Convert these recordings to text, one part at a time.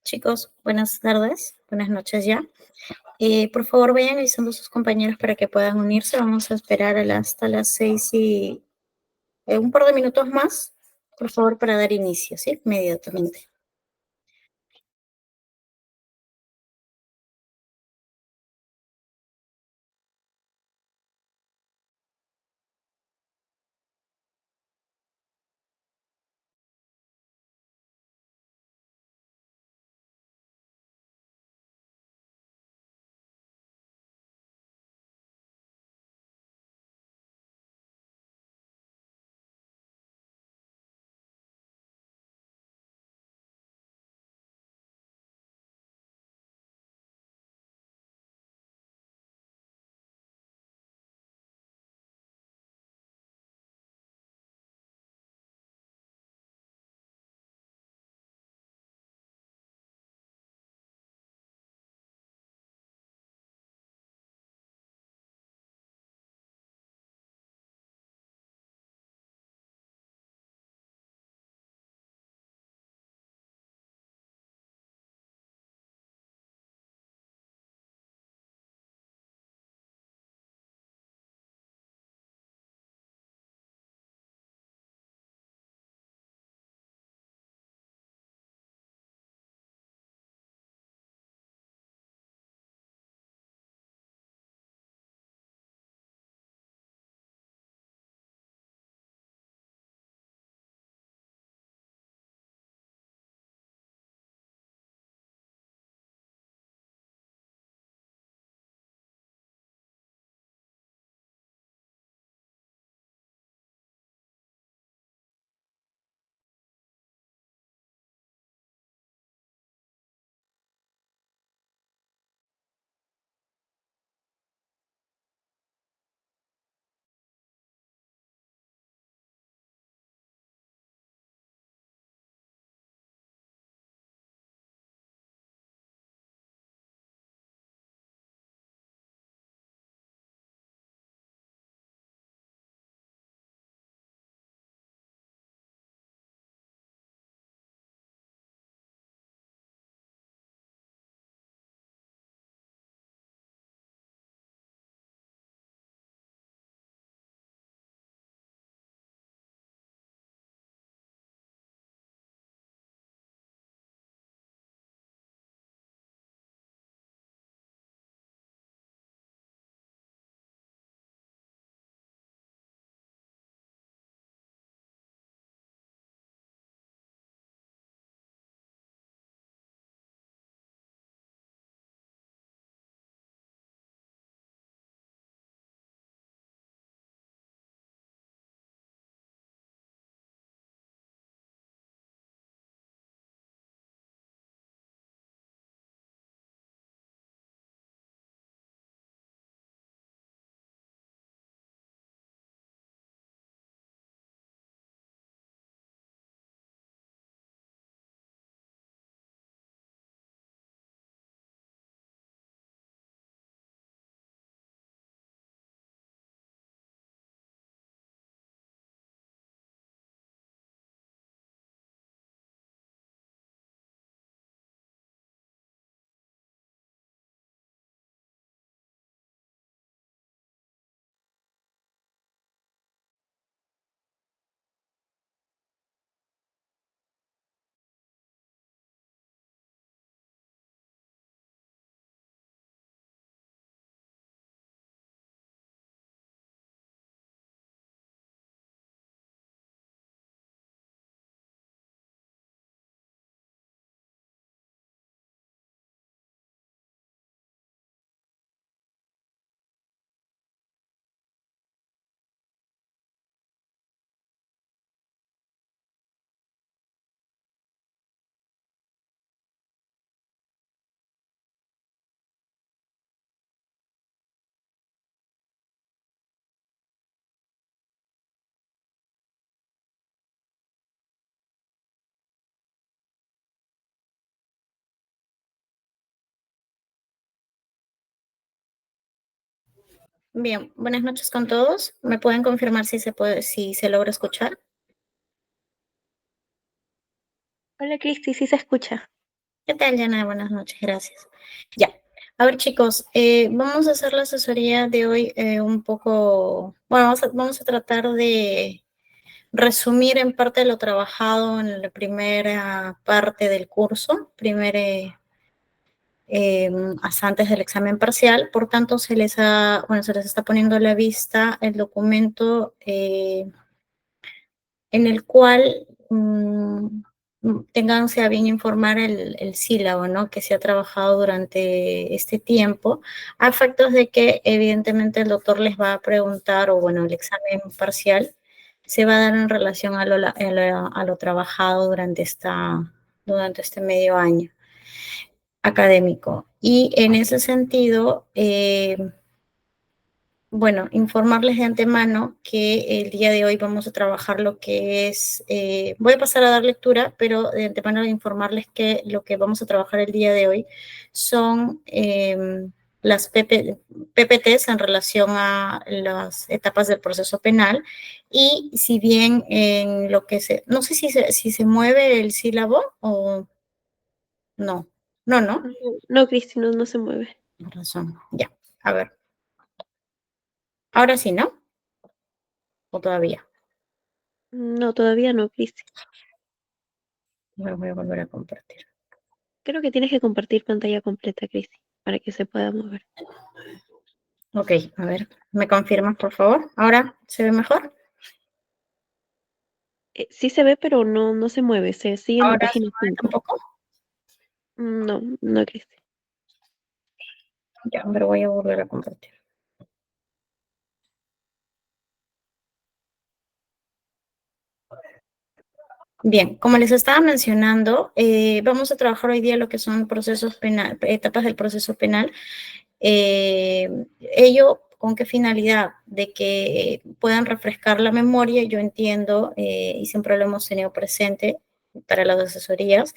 Chicos, buenas tardes, buenas noches ya. Por favor, vayan avisando a sus compañeros para que puedan unirse. Vamos a esperar hasta las 6 y un par de minutos más, por favor, para dar inicio, ¿sí? Inmediatamente. Bien, buenas noches con todos. ¿Me pueden confirmar si se logra escuchar? Hola Cristi, sí se escucha. ¿Qué tal, Yana? Buenas noches, gracias. Ya. A ver, chicos, vamos a hacer la asesoría de hoy un poco, bueno, vamos a tratar de resumir en parte lo trabajado en la primera parte del curso, hasta antes del examen parcial. Por tanto, se les está poniendo a la vista el documento en el cual ténganse a bien informar el sílabo, ¿no? Que se ha trabajado durante este tiempo, a efectos de que evidentemente el doctor les va a preguntar, o bueno, el examen parcial se va a dar en relación a lo trabajado durante este medio año académico. Y en ese sentido, bueno, informarles de antemano que el día de hoy vamos a trabajar lo que es, voy a pasar a dar lectura, pero de antemano informarles que lo que vamos a trabajar el día de hoy son las PPTs en relación a las etapas del proceso penal. Y si bien en lo que no sé si se mueve el sílabo o no, no. No, no, Cristi, no, no se mueve. Tienes razón, ya, a ver. Ahora sí, ¿no? ¿O todavía? No, todavía no, Cristi. Me voy a volver a compartir. Creo que tienes que compartir pantalla completa, Cristi, para que se pueda mover. Ok, a ver, ¿me confirmas, por favor? ¿Ahora se ve mejor? Sí se ve, pero no, no se mueve. Se sigue en la ¿Ahora se página mueve 5. tampoco? No, no, Cristi. Ya, pero voy a volver a compartir. Bien, como les estaba mencionando, vamos a trabajar hoy día lo que son procesos penal, etapas del proceso penal. Ello, ¿con qué finalidad? De que puedan refrescar la memoria. Yo entiendo, y siempre lo hemos tenido presente para las asesorías,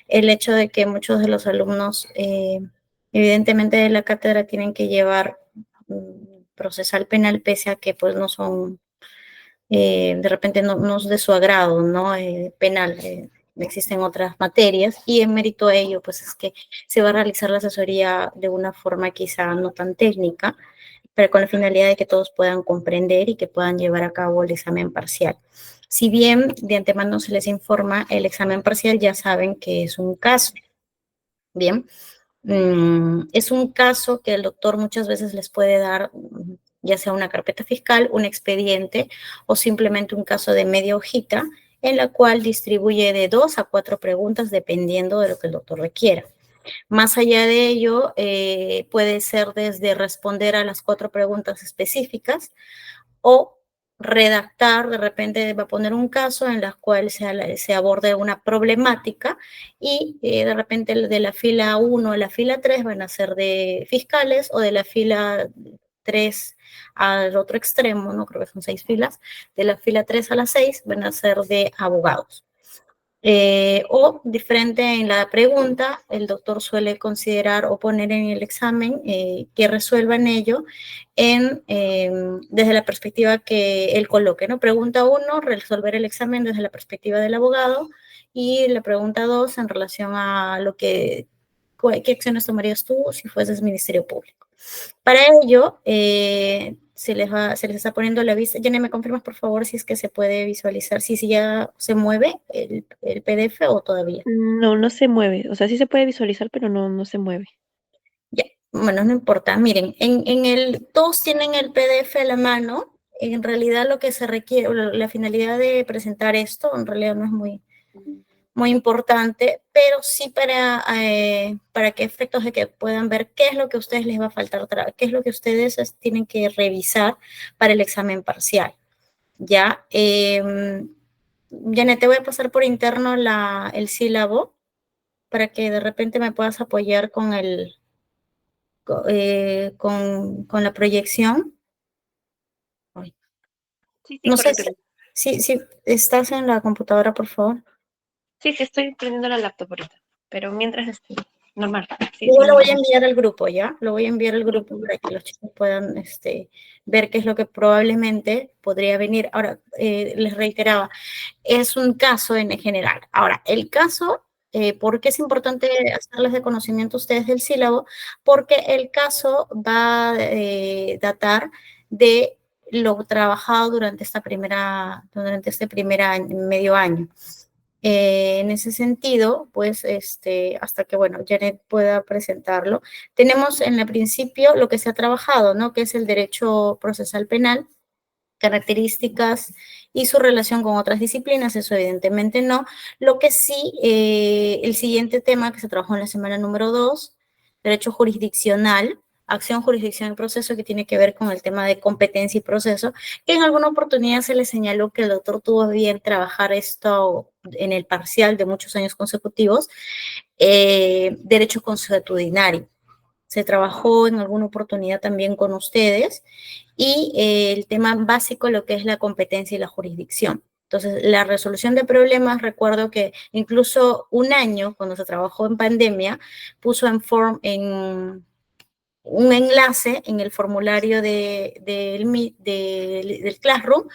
el hecho de que muchos de los alumnos, evidentemente de la cátedra, tienen que llevar procesal penal, pese a que pues no son, de repente no es de su agrado, ¿no? Penal. Existen otras materias, y en mérito a ello, pues es que se va a realizar la asesoría de una forma quizá no tan técnica, pero con la finalidad de que todos puedan comprender y que puedan llevar a cabo el examen parcial. Si bien de antemano se les informa, el examen parcial ya saben que es un caso. Bien, es un caso que el doctor muchas veces les puede dar, ya sea una carpeta fiscal, un expediente o simplemente un caso de media hojita, en la cual distribuye de 2 a 4 preguntas dependiendo de lo que el doctor requiera. Más allá de ello, puede ser desde responder a las 4 preguntas específicas o redactar, de repente va a poner un caso en el cual se aborde una problemática, y de repente de la fila 1 a la fila 3 van a ser de fiscales, o de la fila 3 al otro extremo, no creo que son 6 filas, de la fila 3 a la 6 van a ser de abogados. O diferente en la pregunta, el doctor suele considerar o poner en el examen que resuelvan ello desde la perspectiva que él coloque, ¿no? Pregunta 1, resolver el examen desde la perspectiva del abogado, y la pregunta 2, en relación a qué acciones tomarías tú si fueses Ministerio Público. Para ello, se les está poniendo la vista. Jenny, ¿me confirmas, por favor, si es que se puede visualizar, si ya se mueve el PDF o todavía? No, no se mueve. O sea, sí se puede visualizar, pero no, no se mueve. Ya, bueno, no importa. Miren, todos tienen el PDF a la mano. En realidad lo que se requiere, la finalidad de presentar esto, en realidad no es muy importante, pero sí para que efectos de que puedan ver qué es lo que a ustedes les va a faltar, qué es lo que ustedes tienen que revisar para el examen parcial. Ya, Janet, te voy a pasar por interno el sílabo para que de repente me puedas apoyar con la proyección. Ay, Sí, sí, no sé correcto. si estás en la computadora, por favor. Sí, sí, estoy prendiendo la laptop ahorita. Pero mientras normal. Sí, Yo sí, lo voy a normal. enviar al grupo, ¿ya? Lo voy a enviar al Sí. grupo para que los chicos puedan ver qué es lo que probablemente podría venir. Ahora, les reiteraba, es un caso en general. Ahora, el caso ¿Por qué es importante hacerles de conocimiento a ustedes del sílabo? Porque el caso va a datar de lo trabajado durante este primer año, medio año. En ese sentido, pues, hasta que, bueno, Janet pueda presentarlo, tenemos en el principio lo que se ha trabajado, ¿no? Que es el derecho procesal penal, características y su relación con otras disciplinas, eso evidentemente no. Lo que sí, el siguiente tema que se trabajó en la semana número 2, derecho jurisdiccional, acción, jurisdicción y proceso, que tiene que ver con el tema de competencia y proceso, que en alguna oportunidad se le señaló que el doctor tuvo bien trabajar esto en el parcial de muchos años consecutivos, derecho consuetudinario. Se trabajó en alguna oportunidad también con ustedes, y el tema básico, lo que es la competencia y la jurisdicción. Entonces, la resolución de problemas, recuerdo que incluso un año, cuando se trabajó en pandemia, puso en un enlace en el formulario del Classroom,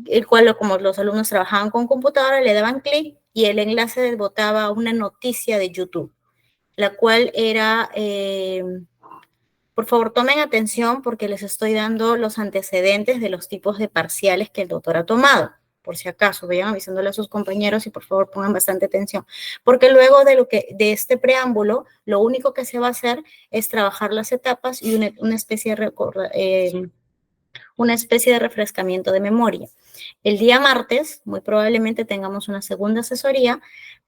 el cual, como los alumnos trabajaban con computadora, le daban clic y el enlace botaba una noticia de YouTube, la cual era... por favor, tomen atención porque les estoy dando los antecedentes de los tipos de parciales que el doctor ha tomado. Por si acaso, vayan avisándole a sus compañeros y por favor pongan bastante atención. Porque luego de este preámbulo, lo único que se va a hacer es trabajar las etapas y una especie de refrescamiento de memoria. El día martes, muy probablemente tengamos una segunda asesoría,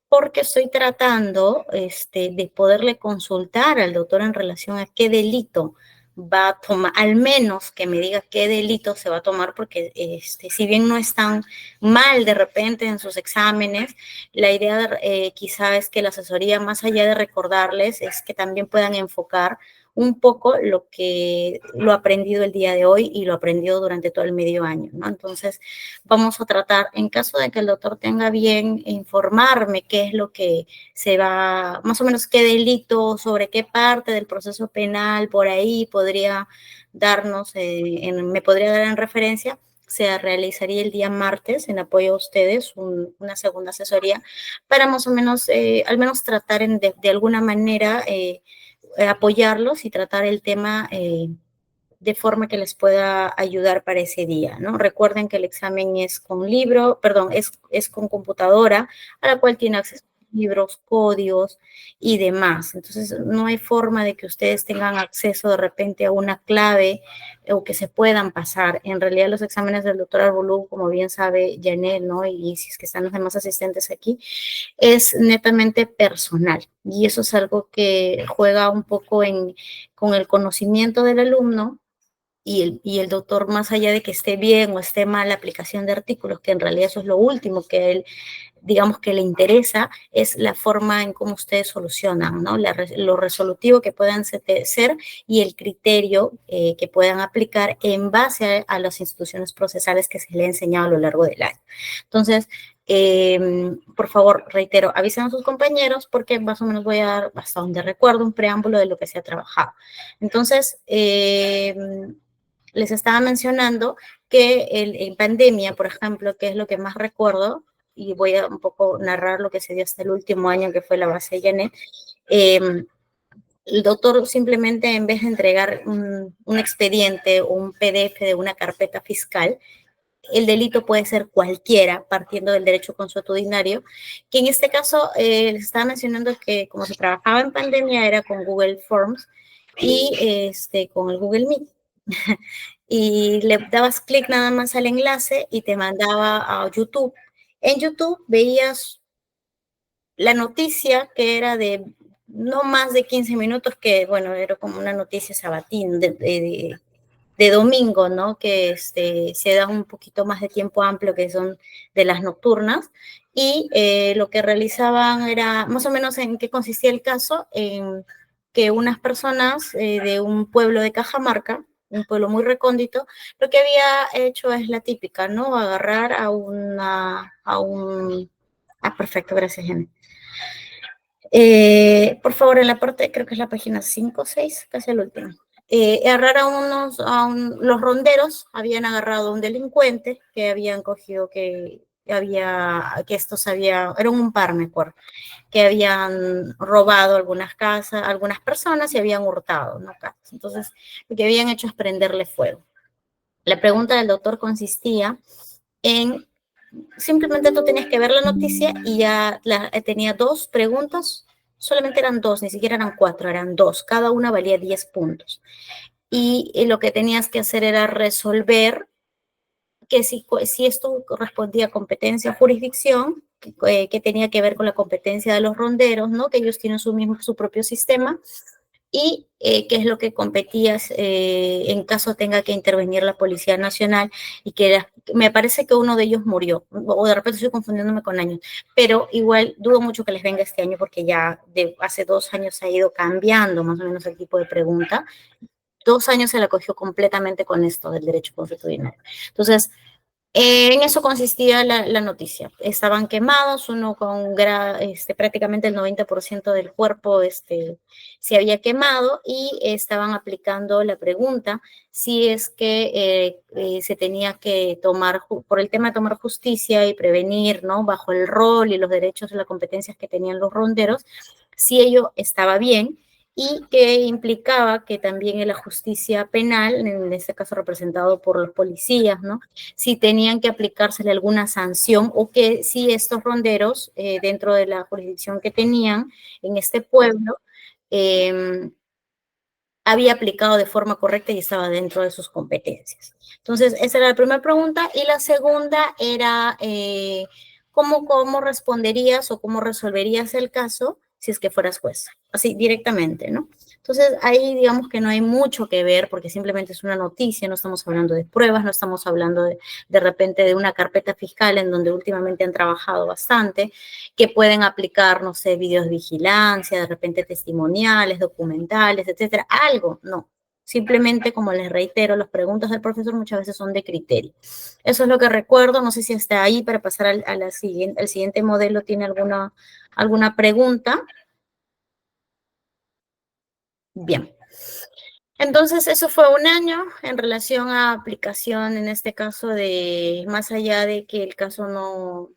porque estoy tratando de poderle consultar al doctor en relación a qué delito va a tomar, al menos que me diga qué delito se va a tomar, porque si bien no están mal de repente en sus exámenes, la idea quizá es que la asesoría, más allá de recordarles, es que también puedan enfocar un poco lo aprendido el día de hoy y lo aprendido durante todo el medio año, ¿no? Entonces, vamos a tratar, en caso de que el doctor tenga bien informarme qué es lo que se va, más o menos qué delito, sobre qué parte del proceso penal, por ahí podría darnos, me podría dar en referencia, se realizaría el día martes en apoyo a ustedes una segunda asesoría para más o menos, al menos tratar de alguna manera apoyarlos y tratar el tema de forma que les pueda ayudar para ese día, ¿no? Recuerden que el examen es con libro, perdón, es con computadora, a la cual tiene acceso a libros, códigos y demás. Entonces, no hay forma de que ustedes tengan acceso de repente a una clave o que se puedan pasar. En realidad, los exámenes del doctor Arbolú, como bien sabe Janet, ¿no? Y si es que están los demás asistentes aquí, es netamente personal. Y eso es algo que juega un poco con el conocimiento del alumno y el doctor, más allá de que esté bien o esté mal la aplicación de artículos, que en realidad eso es lo último que él, digamos, que le interesa, es la forma en cómo ustedes solucionan, ¿no? Lo resolutivo que puedan ser y el criterio que puedan aplicar en base a las instituciones procesales que se le ha enseñado a lo largo del año. Entonces, por favor, reitero, avisen a sus compañeros porque más o menos voy a dar, hasta donde recuerdo, un preámbulo de lo que se ha trabajado. Entonces, les estaba mencionando que en pandemia, por ejemplo, que es lo que más recuerdo, y voy a un poco narrar lo que se dio hasta el último año, que fue la base de Janet, el doctor simplemente, en vez de entregar un expediente o un PDF de una carpeta fiscal, el delito puede ser cualquiera, partiendo del derecho consuetudinario, que en este caso les estaba mencionando que como se trabajaba en pandemia era con Google Forms y con el Google Meet. Y le dabas clic nada más al enlace y te mandaba a YouTube. En YouTube veías la noticia, que era de no más de 15 minutos, que bueno, era como una noticia sabatín de domingo, ¿no? Que se da un poquito más de tiempo amplio, que son de las nocturnas, y lo que realizaban era, más o menos, en qué consistía el caso, en que unas personas de un pueblo de Cajamarca, un pueblo muy recóndito, lo que había hecho es la típica, ¿no? Agarrar perfecto, gracias, Jenny. Por favor, en la parte, creo que es la página 5 o 6, casi el último. Agarrar los ronderos habían agarrado a un delincuente que habían cogido, que que estos eran un par, me acuerdo, que habían robado algunas casas, algunas personas y habían hurtado, ¿no? Casas. Entonces, lo que habían hecho es prenderle fuego. La pregunta del doctor consistía en, simplemente tú tenías que ver la noticia y ya tenía dos preguntas, solamente eran dos, ni siquiera eran cuatro, eran dos, cada una valía 10 puntos. Y lo que tenías que hacer era resolver que si esto correspondía a competencia o jurisdicción, que tenía que ver con la competencia de los ronderos, ¿no? Que ellos tienen su propio sistema, y qué es lo que competía en caso tenga que intervenir la Policía Nacional, y que me parece que uno de ellos murió, o de repente estoy confundiéndome con años, pero igual dudo mucho que les venga este año porque ya de hace 2 años ha ido cambiando más o menos el tipo de pregunta. 2 años se la cogió completamente con esto del derecho consuetudinario. Entonces, en eso consistía la noticia. Estaban quemados, uno con prácticamente el 90% del cuerpo se había quemado, y estaban aplicando la pregunta si es que se tenía que tomar, por el tema de tomar justicia y prevenir, ¿no? Bajo el rol y los derechos y las competencias que tenían los ronderos, si ello estaba bien, y que implicaba que también en la justicia penal, en este caso representado por los policías, ¿no? Si tenían que aplicársele alguna sanción, o que si estos ronderos, dentro de la jurisdicción que tenían en este pueblo, eh, había aplicado de forma correcta y estaba dentro de sus competencias. Entonces, esa era la primera pregunta. Y la segunda era, ¿cómo responderías o cómo resolverías el caso si es que fueras jueza? Así, directamente, ¿no? Entonces, ahí digamos que no hay mucho que ver, porque simplemente es una noticia, no estamos hablando de pruebas, no estamos hablando de repente de una carpeta fiscal en donde últimamente han trabajado bastante, que pueden aplicar, no sé, videos de vigilancia, de repente testimoniales, documentales, etcétera. Algo, no. Simplemente, como les reitero, las preguntas del profesor muchas veces son de criterio. Eso es lo que recuerdo. No sé si hasta ahí, para pasar al siguiente modelo, tiene alguna pregunta. Bien. Entonces, eso fue un año en relación a aplicación, en este caso, de más allá de que el caso no,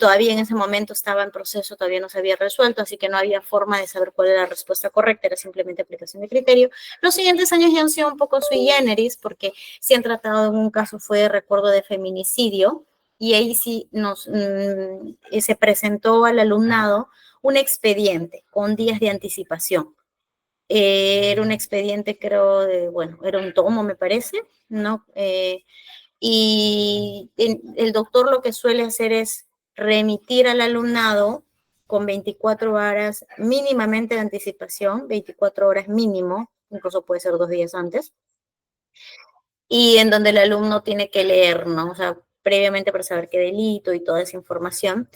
todavía en ese momento estaba en proceso, todavía no se había resuelto, así que no había forma de saber cuál era la respuesta correcta, era simplemente aplicación de criterio. Los siguientes años ya han sido un poco sui generis, porque sí han tratado, en un caso fue, recuerdo, de feminicidio, y ahí sí se presentó al alumnado un expediente con días de anticipación. Era un expediente, creo, bueno, era un tomo, me parece, ¿no? Y el doctor lo que suele hacer es remitir al alumnado con 24 horas mínimamente de anticipación, 24 horas mínimo, incluso puede ser 2 días antes, y en donde el alumno tiene que leer, ¿no? O sea, previamente, para saber qué delito y toda esa información.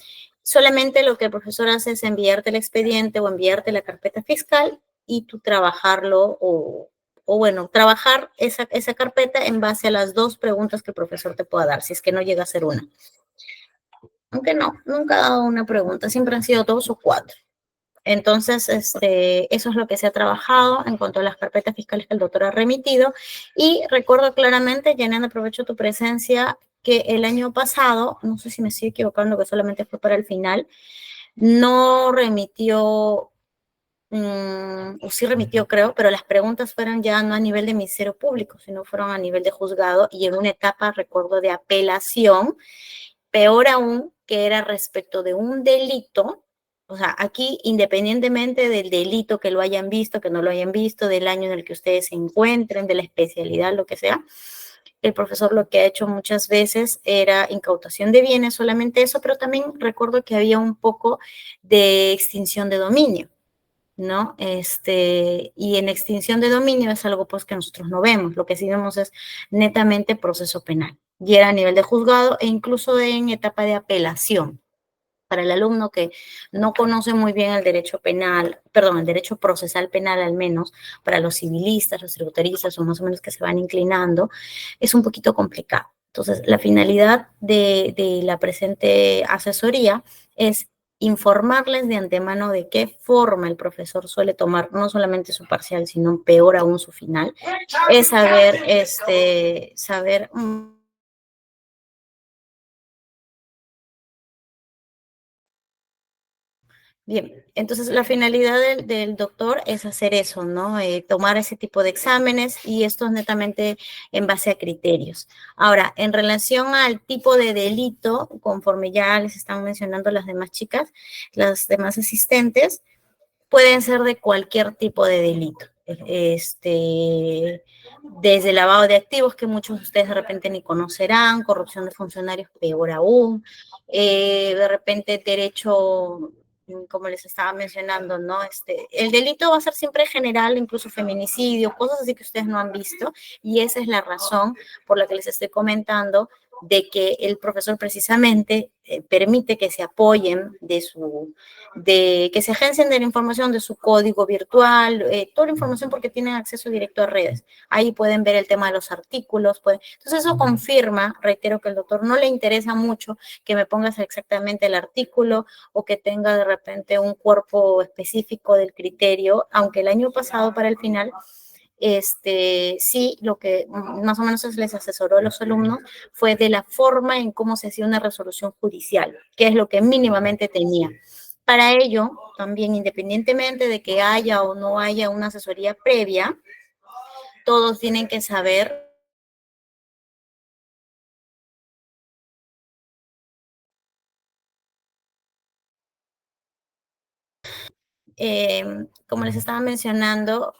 Solamente lo que el profesor hace es enviarte el expediente o enviarte la carpeta fiscal, y tú trabajarlo, o bueno, trabajar esa carpeta en base a las 2 preguntas que el profesor te pueda dar, si es que no llega a ser una. Aunque no, nunca ha dado una pregunta, siempre han sido 2 o 4. Entonces, eso es lo que se ha trabajado en cuanto a las carpetas fiscales que el doctor ha remitido. Y recuerdo claramente, Janet, aprovecho tu presencia, que el año pasado, no sé si me estoy equivocando, que solamente fue para el final, no remitió, o sí remitió, creo, pero las preguntas fueron ya no a nivel de Ministerio Público, sino fueron a nivel de juzgado, y en una etapa, recuerdo, de apelación, peor aún, que era respecto de un delito. O sea, aquí, independientemente del delito, que lo hayan visto, que no lo hayan visto, del año en el que ustedes se encuentren, de la especialidad, lo que sea, el profesor lo que ha hecho muchas veces era incautación de bienes, solamente eso, pero también recuerdo que había un poco de extinción de dominio, ¿no? Y en extinción de dominio es algo, pues, que nosotros no vemos. Lo que sí vemos es netamente proceso penal, y era a nivel de juzgado e incluso en etapa de apelación. Para el alumno que no conoce muy bien el derecho penal, perdón, el derecho procesal penal, al menos para los civilistas, los tributaristas, o más o menos que se van inclinando, es un poquito complicado. Entonces, la finalidad de la presente asesoría es informarles de antemano de qué forma el profesor suele tomar no solamente su parcial, sino peor aún su final. Es saber, Bien, entonces la finalidad del doctor es hacer eso, ¿no? Tomar ese tipo de exámenes y esto es netamente en base a criterios. Ahora, en relación al tipo de delito, conforme ya les están mencionando las demás chicas, las demás asistentes, pueden ser de cualquier tipo de delito. Desde lavado de activos, que muchos de ustedes de repente ni conocerán, corrupción de funcionarios, peor aún, de repente derecho, como les estaba mencionando, ¿no? El delito va a ser siempre general, incluso feminicidio, cosas así que ustedes no han visto, y esa es la razón por la que les estoy comentando de que el profesor precisamente permite que se apoyen de que se agencien de la información de su código virtual, toda la información porque tienen acceso directo a redes. Ahí pueden ver el tema de los artículos. Entonces eso confirma, reitero, que al doctor no le interesa mucho que me pongas exactamente el artículo o que tenga de repente un cuerpo específico del criterio, aunque el año pasado para el final sí, lo que más o menos les asesoró a los alumnos fue de la forma en cómo se hacía una resolución judicial, que es lo que mínimamente tenía. Para ello, también independientemente de que haya o no haya una asesoría previa, todos tienen que saber como les estaba mencionando,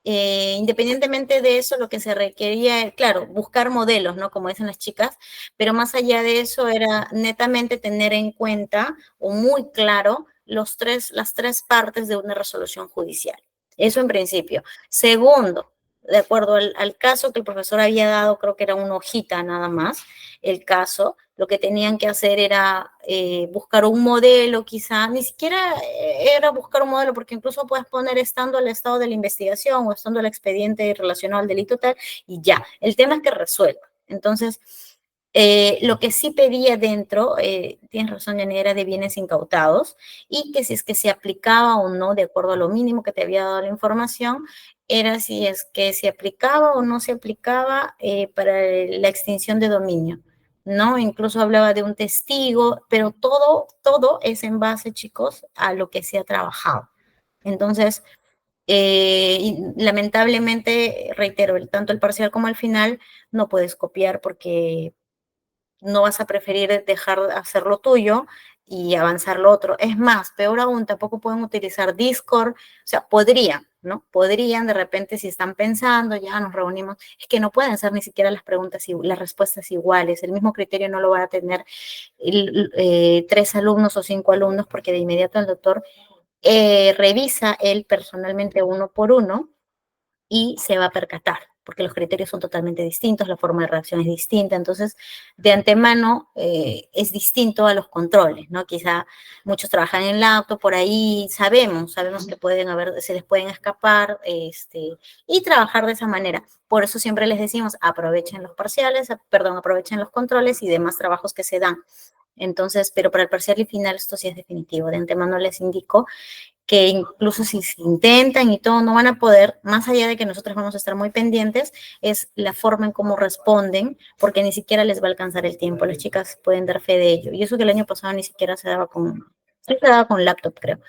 independientemente de eso, lo que se requería, claro, buscar modelos, ¿no? Como dicen las chicas, pero más allá de eso era netamente tener en cuenta o muy claro las tres partes de una resolución judicial. Eso en principio. Segundo, de acuerdo al caso que el profesor había dado, creo que era una hojita nada más, el caso, lo que tenían que hacer era buscar un modelo quizá, ni siquiera era buscar un modelo, porque incluso puedes poner estando al estado de la investigación o estando al expediente relacionado al delito tal, y ya, el tema es que resuelva. Entonces, lo que sí pedía dentro, tienes razón, Yanira, era de bienes incautados, y que si es que se aplicaba o no, de acuerdo a lo mínimo que te había dado la información, era si es que se aplicaba o no se aplicaba para la extinción de dominio. ¿No? Incluso hablaba de un testigo, pero todo es en base, chicos, a lo que se ha trabajado. Entonces, lamentablemente, reitero, tanto el parcial como el final no puedes copiar porque no vas a preferir dejar hacer lo tuyo y avanzar lo otro. Es más, peor aún, tampoco pueden utilizar Discord, o sea, podrían, ¿no? Podrían de repente si están pensando, ya nos reunimos, es que no pueden ser ni siquiera las preguntas y las respuestas iguales, el mismo criterio no lo van a tener 3 alumnos o 5 alumnos porque de inmediato el doctor revisa él personalmente uno por uno y se va a percatar, porque los criterios son totalmente distintos, la forma de reacción es distinta, entonces de antemano es distinto a los controles, ¿no? Quizá muchos trabajan en laptop, por ahí sabemos que pueden haber, se les pueden escapar, y trabajar de esa manera. Por eso siempre les decimos, aprovechen los parciales, perdón, aprovechen los controles y demás trabajos que se dan. Entonces, pero para el parcial y final esto sí es definitivo. De antemano les indico que incluso si se intentan y todo, no van a poder, más allá de que nosotros vamos a estar muy pendientes, es la forma en cómo responden, porque ni siquiera les va a alcanzar el tiempo. Las chicas pueden dar fe de ello. Y eso que el año pasado ni siquiera se daba con laptop, creo.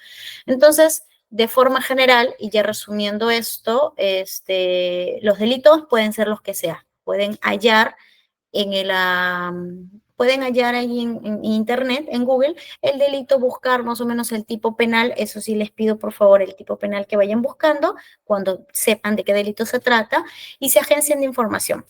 Entonces, de forma general, y ya resumiendo esto, los delitos pueden ser los que sea. Pueden hallar ahí en internet, en Google, el delito, buscar más o menos el tipo penal. Eso sí les pido por favor el tipo penal que vayan buscando cuando sepan de qué delito se trata y se agencien de información.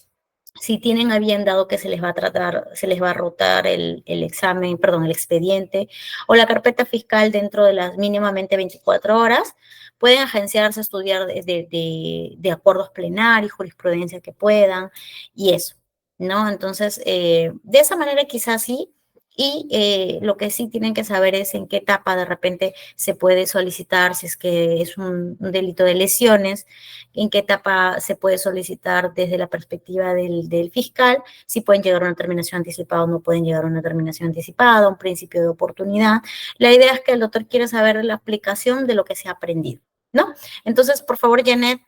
Si tienen a bien dado que se les va a tratar, se les va a rotar el examen, perdón, el expediente o la carpeta fiscal dentro de las mínimamente 24 horas, pueden agenciarse a estudiar de acuerdos plenarios, jurisprudencia que puedan y eso, ¿no? Entonces, de esa manera quizás sí, y lo que sí tienen que saber es en qué etapa de repente se puede solicitar, si es que es un delito de lesiones, en qué etapa se puede solicitar desde la perspectiva del fiscal, si pueden llegar a una terminación anticipada o no pueden llegar a una terminación anticipada, un principio de oportunidad. La idea es que el doctor quiere saber la aplicación de lo que se ha aprendido, ¿no? Entonces, por favor, Janet,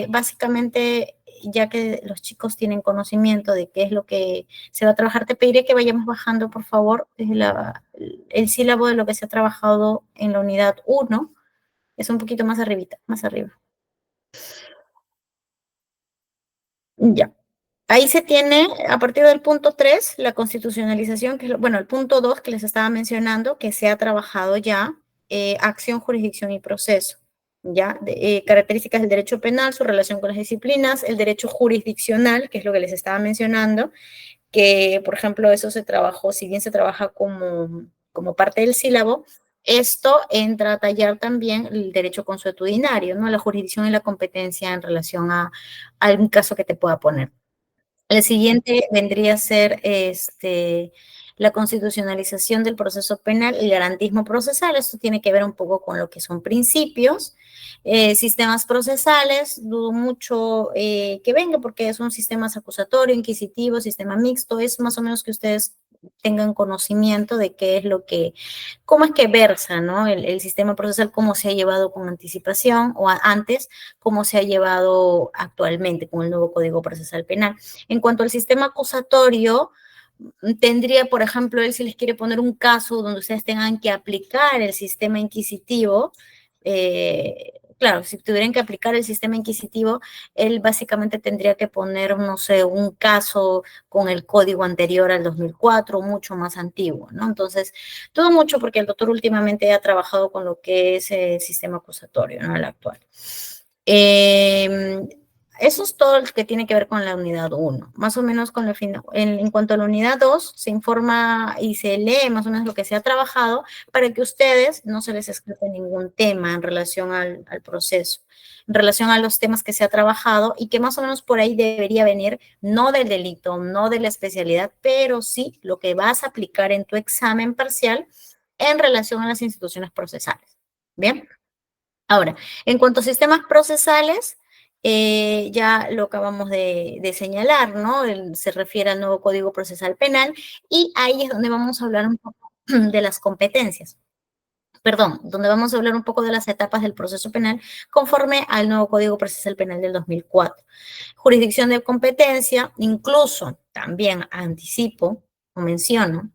básicamente ya que los chicos tienen conocimiento de qué es lo que se va a trabajar, te pediré que vayamos bajando, por favor, el sílabo de lo que se ha trabajado en la unidad 1. Es un poquito más arribita, más arriba. Ya. Ahí se tiene, a partir del punto 3, la constitucionalización, que es, bueno, el punto 2 que les estaba mencionando, que se ha trabajado ya, acción, jurisdicción y proceso, ¿ya? Características del derecho penal, su relación con las disciplinas, el derecho jurisdiccional, que es lo que les estaba mencionando, que, por ejemplo, eso se trabajó, si bien se trabaja como parte del sílabo, esto entra a tallar también el derecho consuetudinario, ¿no? La jurisdicción y la competencia en relación a algún caso que te pueda poner. El siguiente vendría a ser la constitucionalización del proceso penal y garantismo procesal. Esto tiene que ver un poco con lo que son principios. Sistemas procesales, dudo mucho que venga porque son sistemas acusatorio, inquisitivo, sistema mixto. Es más o menos que ustedes tengan conocimiento de qué es lo que, cómo es que versa, ¿no? El sistema procesal, cómo se ha llevado con anticipación o antes, cómo se ha llevado actualmente con el nuevo Código Procesal Penal. En cuanto al sistema acusatorio, tendría, por ejemplo, él si les quiere poner un caso donde ustedes tengan que aplicar el sistema inquisitivo, claro, si tuvieran que aplicar el sistema inquisitivo, él básicamente tendría que poner, no sé, un caso con el código anterior al 2004, mucho más antiguo, ¿no? Entonces, todo mucho porque el doctor últimamente ha trabajado con lo que es el sistema acusatorio, ¿no? El actual. Eso es todo lo que tiene que ver con la unidad 1. Más o menos con el final. En cuanto a la unidad 2, se informa y se lee más o menos lo que se ha trabajado para que ustedes no se les escape ningún tema en relación al proceso, en relación a los temas que se ha trabajado y que más o menos por ahí debería venir, no del delito, no de la especialidad, pero sí lo que vas a aplicar en tu examen parcial en relación a las instituciones procesales. ¿Bien? Ahora, en cuanto a sistemas procesales, ya lo acabamos de señalar, ¿no? Se refiere al nuevo Código Procesal Penal y ahí es donde vamos a hablar un poco de las competencias. Perdón, donde vamos a hablar un poco de las etapas del proceso penal conforme al nuevo Código Procesal Penal del 2004. Jurisdicción de competencia, incluso también anticipo o menciono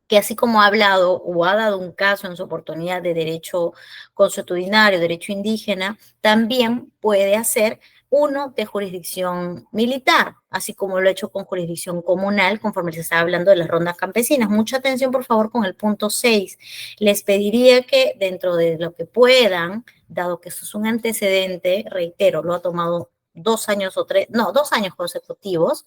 que así como ha hablado o ha dado un caso en su oportunidad de derecho consuetudinario, derecho indígena, también puede hacer uno de jurisdicción militar, así como lo ha hecho con jurisdicción comunal, conforme se estaba hablando de las rondas campesinas. Mucha atención, por favor, con el punto 6. Les pediría que dentro de lo que puedan, dado que esto es un antecedente, reitero, lo ha tomado 2 años o 3, no, 2 años consecutivos,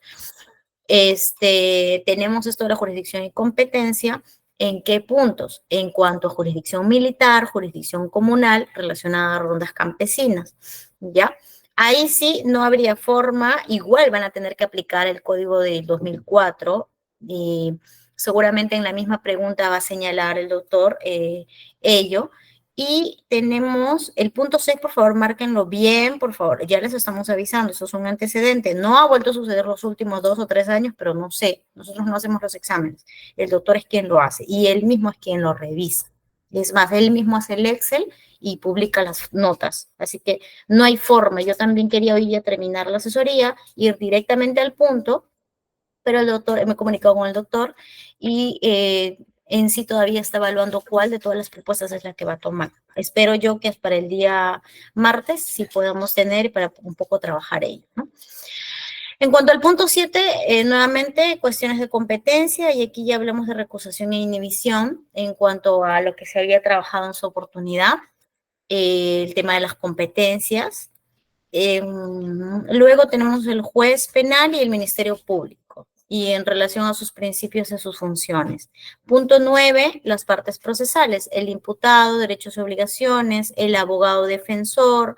tenemos esto de la jurisdicción y competencia. ¿En qué puntos? En cuanto a jurisdicción militar, jurisdicción comunal relacionada a rondas campesinas, ¿ya? Ahí sí no habría forma, igual van a tener que aplicar el código del 2004 y seguramente en la misma pregunta va a señalar el doctor ello. Y tenemos el punto 6, por favor, márquenlo bien, por favor. Ya les estamos avisando, eso es un antecedente. No ha vuelto a suceder los últimos 2 o 3 años, pero no sé. Nosotros no hacemos los exámenes. El doctor es quien lo hace y él mismo es quien lo revisa. Es más, él mismo hace el Excel y publica las notas. Así que no hay forma. Yo también quería hoy día terminar la asesoría, ir directamente al punto, pero el doctor, me he comunicado con el doctor y en sí todavía está evaluando cuál de todas las propuestas es la que va a tomar. Espero yo que para el día martes sí podamos tener para un poco trabajar ello, ¿no? En cuanto al punto 7, nuevamente cuestiones de competencia y aquí ya hablamos de recusación e inhibición en cuanto a lo que se había trabajado en su oportunidad, el tema de las competencias. Luego tenemos el juez penal y el Ministerio Público y en relación a sus principios y sus funciones. Punto 9, las partes procesales, el imputado, derechos y obligaciones, el abogado defensor,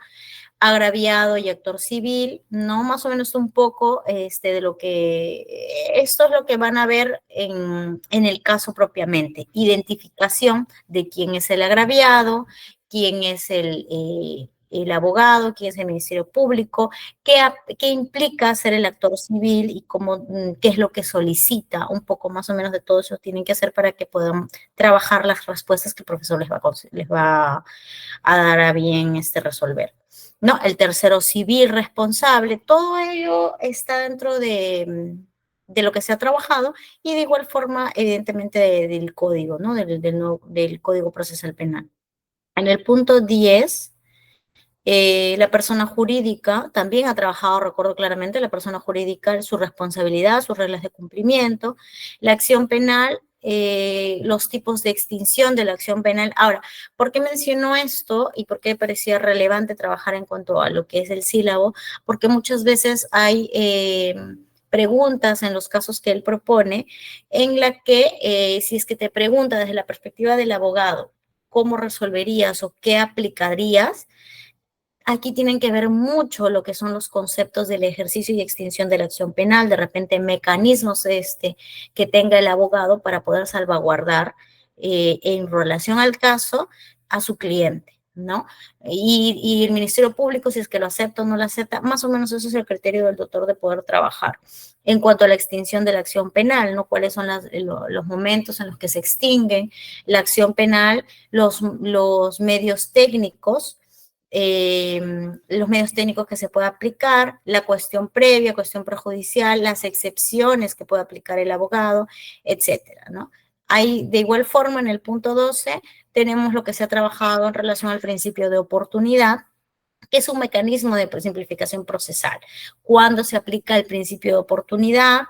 agraviado y actor civil, ¿no? Más o menos un poco de lo que, esto es lo que van a ver en el caso propiamente, identificación de quién es el agraviado, quién es el abogado, quién es el Ministerio Público, qué implica ser el actor civil y cómo, qué es lo que solicita, un poco más o menos de todo eso tienen que hacer para que puedan trabajar las respuestas que el profesor les va a dar a bien resolver. ¿no? El tercero civil responsable, todo ello está dentro de lo que se ha trabajado y de igual forma, evidentemente, del código, ¿no? Del Código Procesal Penal. En el punto 10, la persona jurídica también ha trabajado, recuerdo claramente, la persona jurídica, su responsabilidad, sus reglas de cumplimiento, la acción penal, los tipos de extinción de la acción penal. Ahora, ¿por qué menciono esto y por qué parecía relevante trabajar en cuanto a lo que es el sílabo? Porque muchas veces hay preguntas en los casos que él propone en la que si es que te pregunta desde la perspectiva del abogado, ¿cómo resolverías o qué aplicarías? Aquí tienen que ver mucho lo que son los conceptos del ejercicio y extinción de la acción penal, de repente mecanismos que tenga el abogado para poder salvaguardar en relación al caso a su cliente, ¿no? Y el Ministerio Público, si es que lo acepta o no lo acepta, más o menos eso es el criterio del doctor de poder trabajar. En cuanto a la extinción de la acción penal, ¿no? ¿Cuáles son los momentos en los que se extingue la acción penal, los medios técnicos, los medios técnicos que se puede aplicar, la cuestión previa, cuestión prejudicial, las excepciones que puede aplicar el abogado, etcétera, ¿no? Hay, de igual forma, en el punto 12, tenemos lo que se ha trabajado en relación al principio de oportunidad, que es un mecanismo de simplificación procesal. ¿Cuándo se aplica el principio de oportunidad?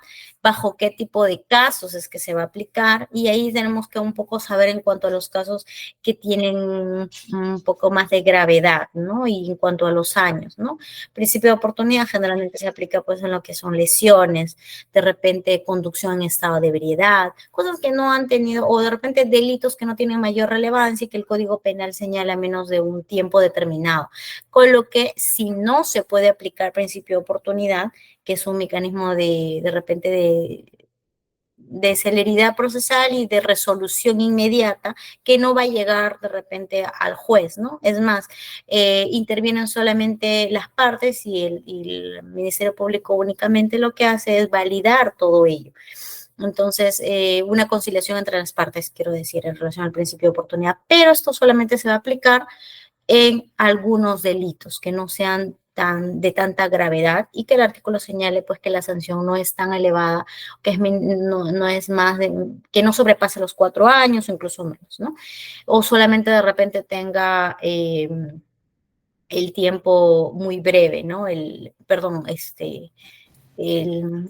¿Bajo qué tipo de casos es que se va a aplicar? Y ahí tenemos que un poco saber en cuanto a los casos que tienen un poco más de gravedad, ¿no? Y en cuanto a los años, ¿no? Principio de oportunidad generalmente se aplica pues en lo que son lesiones, de repente conducción en estado de ebriedad, cosas que no han tenido, o de repente delitos que no tienen mayor relevancia y que el Código Penal señala menos de un tiempo determinado. Con lo que si no se puede aplicar principio de oportunidad, que es un mecanismo de repente de celeridad procesal y de resolución inmediata que no va a llegar de repente al juez, ¿no? Es más, intervienen solamente las partes y el Ministerio Público únicamente lo que hace es validar todo ello. Entonces, una conciliación entre las partes, quiero decir, en relación al principio de oportunidad, pero esto solamente se va a aplicar en algunos delitos que no sean de tanta gravedad y que el artículo señale pues que la sanción no es tan elevada, que no es más que no sobrepase los 4 años o incluso menos, ¿no? O solamente de repente tenga el tiempo muy breve, ¿no? Perdón,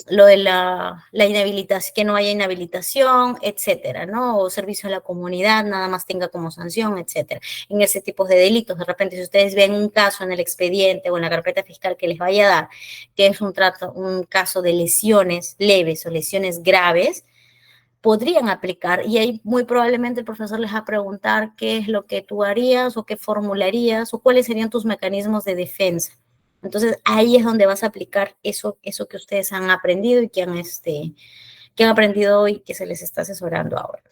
lo de la inhabilitación, que no haya inhabilitación, etcétera, ¿no? O servicio a la comunidad, nada más tenga como sanción, etcétera. En ese tipo de delitos, de repente, si ustedes ven un caso en el expediente o en la carpeta fiscal que les vaya a dar, que es un caso de lesiones leves o lesiones graves, podrían aplicar y ahí muy probablemente el profesor les va a preguntar qué es lo que tú harías o qué formularías o cuáles serían tus mecanismos de defensa. Entonces ahí es donde vas a aplicar eso que ustedes han aprendido y que han aprendido hoy que se les está asesorando ahora.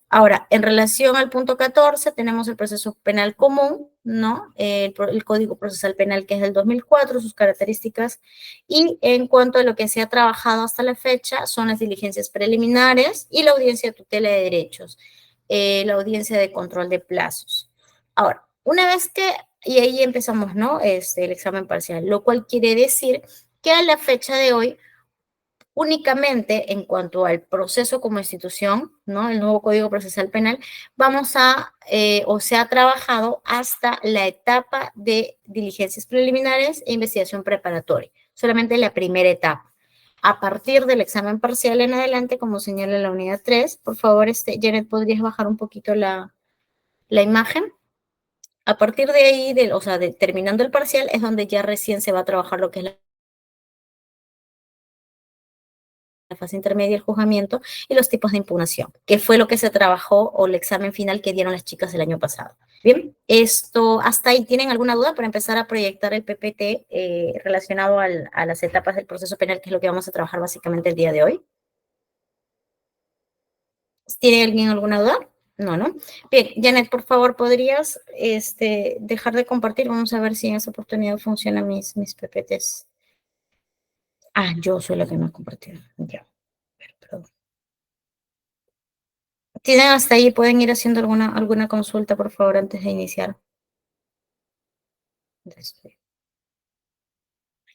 Ahora, en relación al punto 14, tenemos el proceso penal común, ¿no? El Código Procesal Penal que es del 2004, sus características, y en cuanto a lo que se ha trabajado hasta la fecha, son las diligencias preliminares y la audiencia de tutela de derechos, la audiencia de control de plazos. Ahora, una vez que, y ahí empezamos, ¿no? El examen parcial, lo cual quiere decir que a la fecha de hoy, únicamente en cuanto al proceso como institución, ¿no? El nuevo Código Procesal Penal, o se ha trabajado hasta la etapa de diligencias preliminares e investigación preparatoria, solamente la primera etapa. A partir del examen parcial en adelante, como señala la unidad 3, por favor, Janet, ¿podrías bajar un poquito la imagen? A partir de ahí, terminando el parcial, es donde ya recién se va a trabajar lo que es la fase intermedia, el juzgamiento y los tipos de impugnación, que fue lo que se trabajó o el examen final que dieron las chicas el año pasado. Bien, hasta ahí, ¿tienen alguna duda para empezar a proyectar el PPT relacionado a las etapas del proceso penal, que es lo que vamos a trabajar básicamente el día de hoy? ¿Tiene alguien alguna duda? No, ¿no? Bien, Janet, por favor, ¿podrías dejar de compartir? Vamos a ver si en esa oportunidad funcionan mis PPTs. Ah, yo soy la que no ha compartido. Ya, perdón. Tienen hasta ahí, pueden ir haciendo alguna consulta, por favor, antes de iniciar.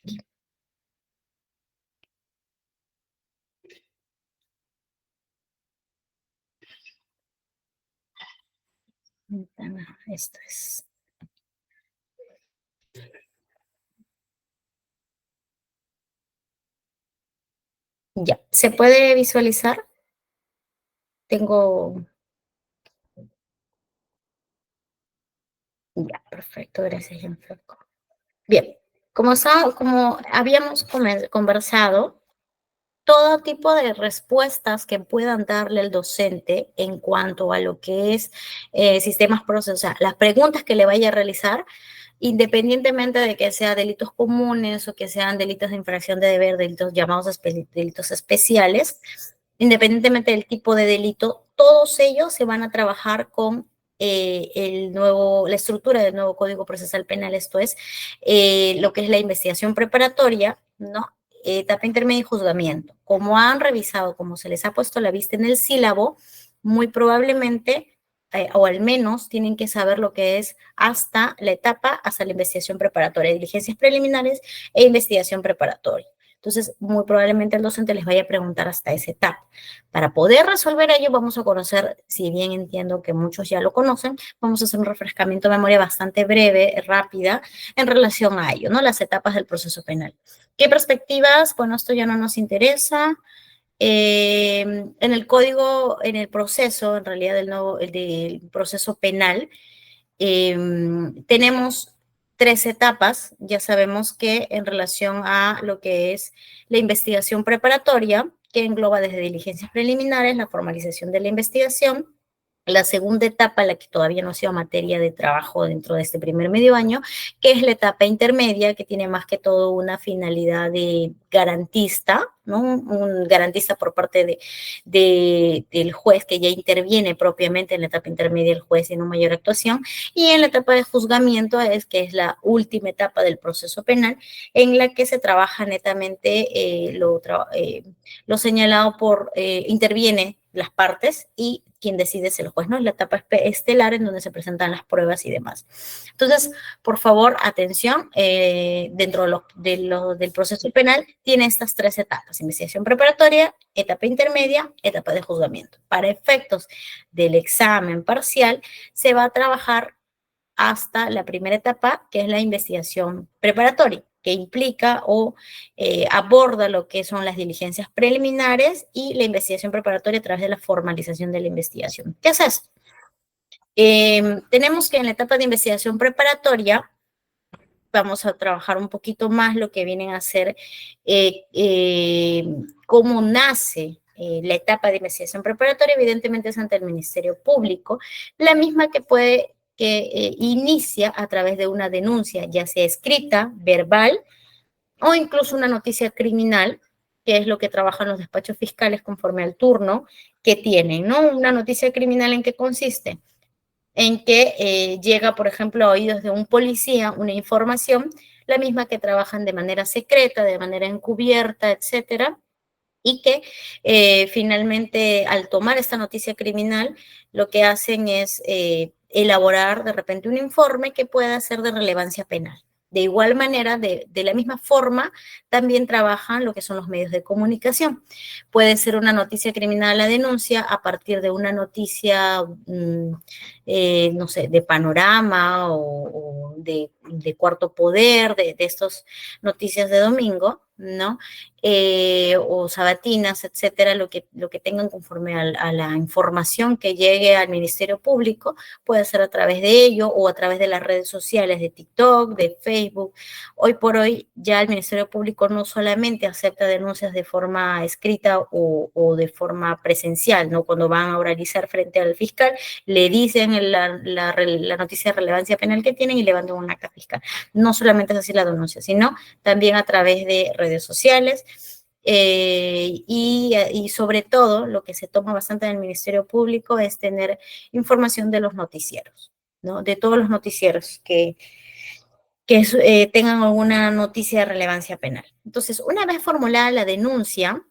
aquí. Ventana, esto es. Ya, ¿se puede visualizar? Tengo... Ya, perfecto, gracias, Gianfranco. Bien, como habíamos conversado, todo tipo de respuestas que puedan darle el docente en cuanto a lo que es sistemas procesos, o sea, las preguntas que le vaya a realizar, independientemente de que sean delitos comunes o que sean delitos de infracción de deber, delitos llamados delitos especiales, independientemente del tipo de delito, todos ellos se van a trabajar con la estructura del nuevo Código Procesal Penal, esto es, lo que es la investigación preparatoria, ¿no? Etapa intermedia y juzgamiento. Como han revisado, como se les ha puesto la vista en el sílabo, muy probablemente o al menos tienen que saber lo que es hasta la investigación preparatoria, diligencias preliminares e investigación preparatoria. Entonces, muy probablemente el docente les vaya a preguntar hasta esa etapa. Para poder resolver ello, vamos a conocer, si bien entiendo que muchos ya lo conocen, vamos a hacer un refrescamiento de memoria bastante breve, rápida, en relación a ello, ¿no? Las etapas del proceso penal. ¿Qué perspectivas? Bueno, esto ya no nos interesa. En el código, en el proceso, en realidad del proceso penal, tenemos tres etapas. Ya sabemos que en relación a lo que es la investigación preparatoria, que engloba desde diligencias preliminares, la formalización de la investigación, la segunda etapa, la que todavía no ha sido materia de trabajo dentro de este primer medio año, que es la etapa intermedia, que tiene más que todo una finalidad de garantista, ¿no? Un garantista por parte del juez que ya interviene propiamente en la etapa intermedia el juez en una mayor actuación, y en la etapa de juzgamiento que es la última etapa del proceso penal, en la que se trabaja netamente lo señalado interviene las partes y quien decide es el juez, ¿no? Es la etapa estelar en donde se presentan las pruebas y demás. Entonces, por favor, atención, dentro del proceso penal tiene estas tres etapas: investigación preparatoria, etapa intermedia, etapa de juzgamiento. Para efectos del examen parcial, se va a trabajar hasta la primera etapa, que es la investigación preparatoria, que implica o aborda lo que son las diligencias preliminares y la investigación preparatoria a través de la formalización de la investigación. ¿Qué es eso? Tenemos que en la etapa de investigación preparatoria vamos a trabajar un poquito más lo que vienen a ser cómo nace la etapa de investigación preparatoria. Evidentemente es ante el Ministerio Público, la misma que inicia a través de una denuncia, ya sea escrita, verbal o incluso una noticia criminal, que es lo que trabajan los despachos fiscales conforme al turno que tienen, ¿no? Una noticia criminal, ¿en qué consiste? En que llega, por ejemplo, a oídos de un policía una información, la misma que trabajan de manera secreta, de manera encubierta, etcétera, y que finalmente al tomar esta noticia criminal lo que hacen es elaborar de repente un informe que pueda ser de relevancia penal. De igual manera, de la misma forma, también trabajan lo que son los medios de comunicación. Puede ser una noticia criminal la denuncia a partir de una noticia, no sé, de Panorama o de Cuarto Poder, de estas noticias de domingo, ¿no? O sabatinas, etcétera, lo que tengan conforme a la información que llegue al Ministerio Público, puede ser a través de ello o a través de las redes sociales de TikTok, de Facebook. Hoy por hoy ya el Ministerio Público no solamente acepta denuncias de forma escrita o de forma presencial, ¿no? Cuando van a oralizar frente al fiscal, le dicen la noticia de relevancia penal que tienen y levantan un acta fiscal. No solamente es así la denuncia, sino también a través de redes sociales. Y sobre todo, lo que se toma bastante en el Ministerio Público es tener información de los noticieros, ¿no? De todos los noticieros que tengan alguna noticia de relevancia penal. Entonces, una vez formulada la denuncia,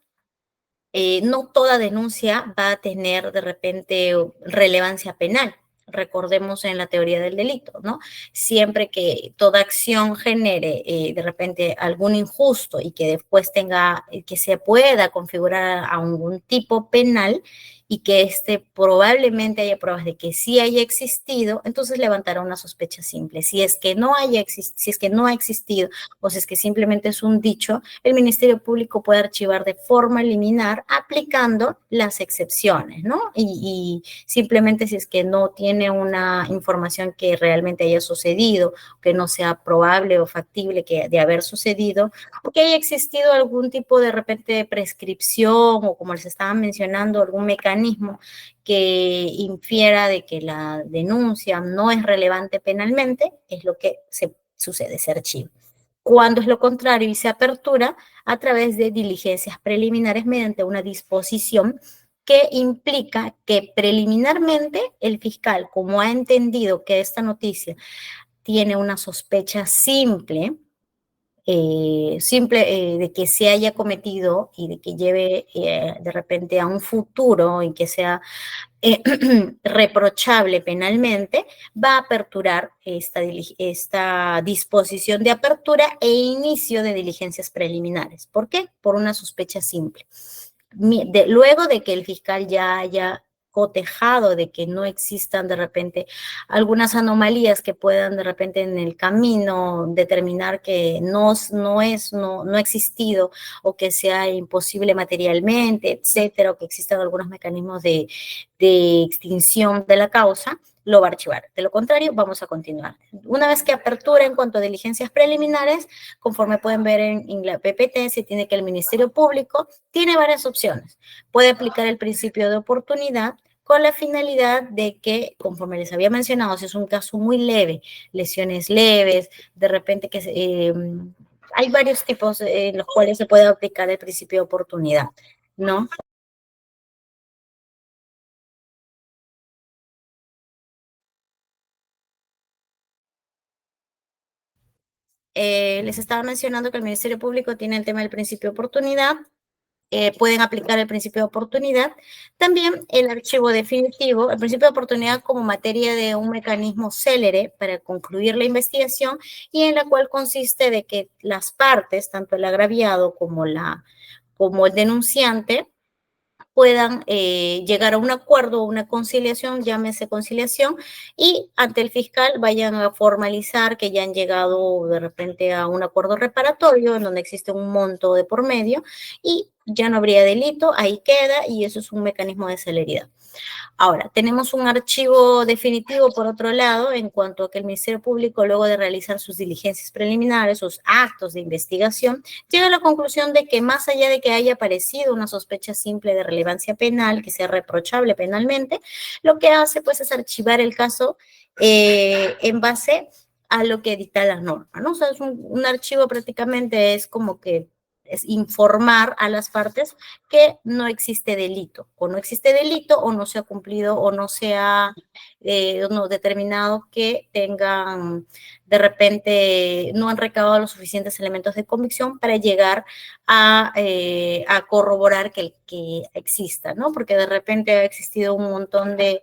no toda denuncia va a tener de repente relevancia penal. recordemos en la teoría del delito, ¿no? Siempre que toda acción genere de repente algún injusto y que después tenga, que se pueda configurar a algún tipo penal y que probablemente haya pruebas de que sí haya existido, entonces levantará una sospecha simple. Si es que no si es que no ha existido o si es que simplemente es un dicho, el Ministerio Público puede archivar de forma liminar aplicando las excepciones, ¿no? Y simplemente si es que no tiene una información que realmente haya sucedido, que no sea probable o factible que de haber sucedido, o que haya existido algún tipo de repente de prescripción o como les estaba mencionando, algún mecanismo que infiera de que la denuncia no es relevante penalmente, es lo que sucede, se archiva. Cuando es lo contrario y se apertura a través de diligencias preliminares mediante una disposición que implica que preliminarmente el fiscal, como ha entendido que esta noticia tiene una sospecha simple, de que se haya cometido y de que lleve de repente a un futuro y que sea reprochable penalmente, va a aperturar esta disposición de apertura e inicio de diligencias preliminares. ¿Por qué? Por una sospecha simple. Luego de que el fiscal ya haya cotejado de que no existan de repente algunas anomalías que puedan de repente en el camino determinar que no ha existido o que sea imposible materialmente, etcétera, o que existan algunos mecanismos de extinción de la causa, lo va a archivar. De lo contrario, vamos a continuar. Una vez que apertura en cuanto a diligencias preliminares, conforme pueden ver en la PPT, se tiene que el Ministerio Público tiene varias opciones. Puede aplicar el principio de oportunidad con la finalidad de que, conforme les había mencionado, si es un caso muy leve, lesiones leves, de repente que hay varios tipos en los cuales se puede aplicar el principio de oportunidad, ¿no? Les estaba mencionando que el Ministerio Público tiene el tema del principio de oportunidad, pueden aplicar el principio de oportunidad. También el archivo definitivo, el principio de oportunidad como materia de un mecanismo célere para concluir la investigación y en la cual consiste de que las partes, tanto el agraviado como el denunciante, puedan llegar a un acuerdo o una conciliación, llámese conciliación, y ante el fiscal vayan a formalizar que ya han llegado de repente a un acuerdo reparatorio en donde existe un monto de por medio y ya no habría delito, ahí queda y eso es un mecanismo de celeridad. Ahora, tenemos un archivo definitivo, por otro lado, en cuanto a que el Ministerio Público, luego de realizar sus diligencias preliminares, sus actos de investigación, llega a la conclusión de que más allá de que haya aparecido una sospecha simple de relevancia penal, que sea reprochable penalmente, lo que hace pues es archivar el caso en base a lo que dicta la norma, ¿no? O sea, es un archivo prácticamente es como que es informar a las partes que no existe delito, o no existe delito, o no se ha cumplido, o no se ha no determinado que tengan, de repente, no han recabado los suficientes elementos de convicción para llegar a corroborar que exista, ¿no? Porque de repente ha existido un montón de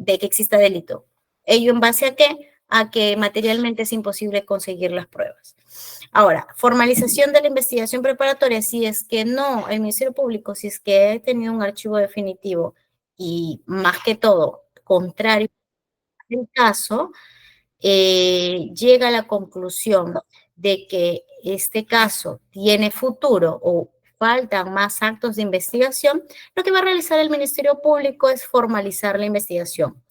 que exista delito. ¿Ello en base a qué? A que materialmente es imposible conseguir las pruebas. Ahora, formalización de la investigación preparatoria, si es que no, el Ministerio Público, si es que ha tenido un archivo definitivo y más que todo, contrario al caso, llega a la conclusión de que este caso tiene futuro o faltan más actos de investigación, lo que va a realizar el Ministerio Público es formalizar la investigación.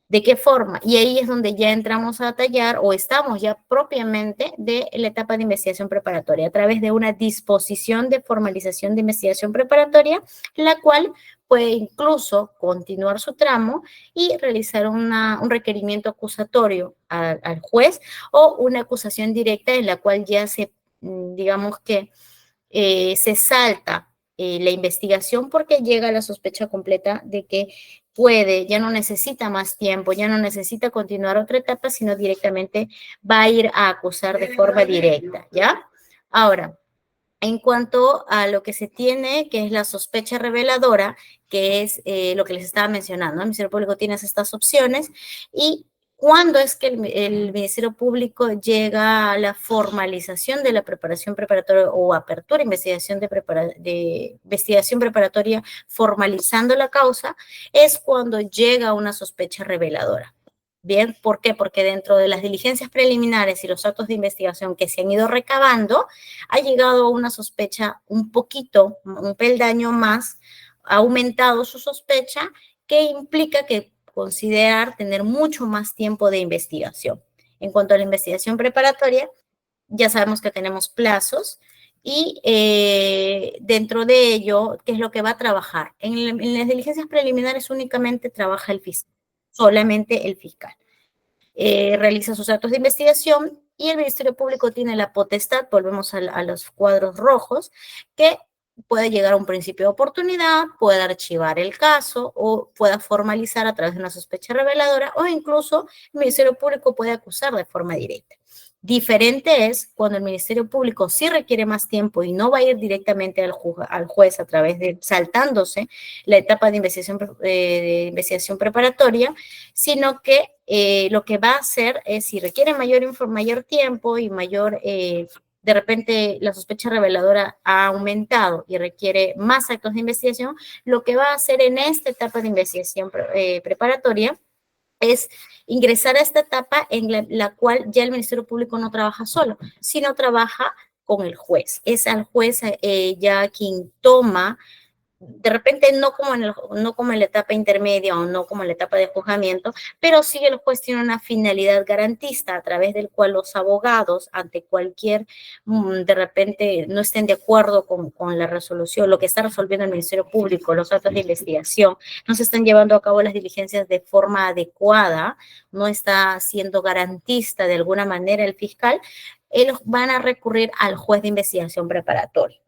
¿De qué forma? Y ahí es donde ya entramos a detallar o estamos ya propiamente de la etapa de investigación preparatoria a través de una disposición de formalización de investigación preparatoria, la cual puede incluso continuar su tramo y realizar un requerimiento acusatorio al juez o una acusación directa en la cual ya digamos que se salta la investigación porque llega a la sospecha completa de que ya no necesita más tiempo, ya no necesita continuar otra etapa, sino directamente va a ir a acusar de forma directa, ¿ya? Ahora, En cuanto a lo que se tiene, que es la sospecha reveladora, que es lo que les estaba mencionando, el Ministerio Público tiene estas opciones, y cuándo es que el Ministerio Público llega a la formalización de la preparación preparatoria o apertura de investigación preparatoria formalizando la causa, es cuando llega una sospecha reveladora. Bien, ¿por qué? Porque dentro de las diligencias preliminares y los actos de investigación que se han ido recabando, ha llegado a una sospecha un poquito, un peldaño más, ha aumentado su sospecha, que implica que considerar tener mucho más tiempo de investigación. En cuanto a la investigación preparatoria, ya sabemos que tenemos plazos y dentro de ello, ¿qué es lo que va a trabajar? En las diligencias preliminares únicamente trabaja el fiscal, solamente el fiscal. Realiza sus actos de investigación y el Ministerio Público tiene la potestad, volvemos a los cuadros rojos, que puede llegar a un principio de oportunidad, puede archivar el caso o pueda formalizar a través de una sospecha reveladora o incluso el Ministerio Público puede acusar de forma directa. Diferente es cuando el Ministerio Público sí requiere más tiempo y no va a ir directamente al juez a través de saltándose la etapa de investigación preparatoria, sino que lo que va a hacer es, si requiere mayor tiempo y de repente la sospecha reveladora ha aumentado y requiere más actos de investigación, lo que va a hacer en esta etapa de investigación preparatoria es ingresar a esta etapa en la cual ya el Ministerio Público no trabaja solo, sino trabaja con el juez. Es al juez ya quien toma, de repente no como en la etapa intermedia o no como en la etapa de juzgamiento, pero sí el juez tiene una finalidad garantista a través del cual los abogados ante cualquier, de repente no estén de acuerdo con la resolución, lo que está resolviendo el Ministerio Público, los actos de investigación, no se están llevando a cabo las diligencias de forma adecuada, no está siendo garantista de alguna manera el fiscal, ellos van a recurrir al juez de investigación preparatoria.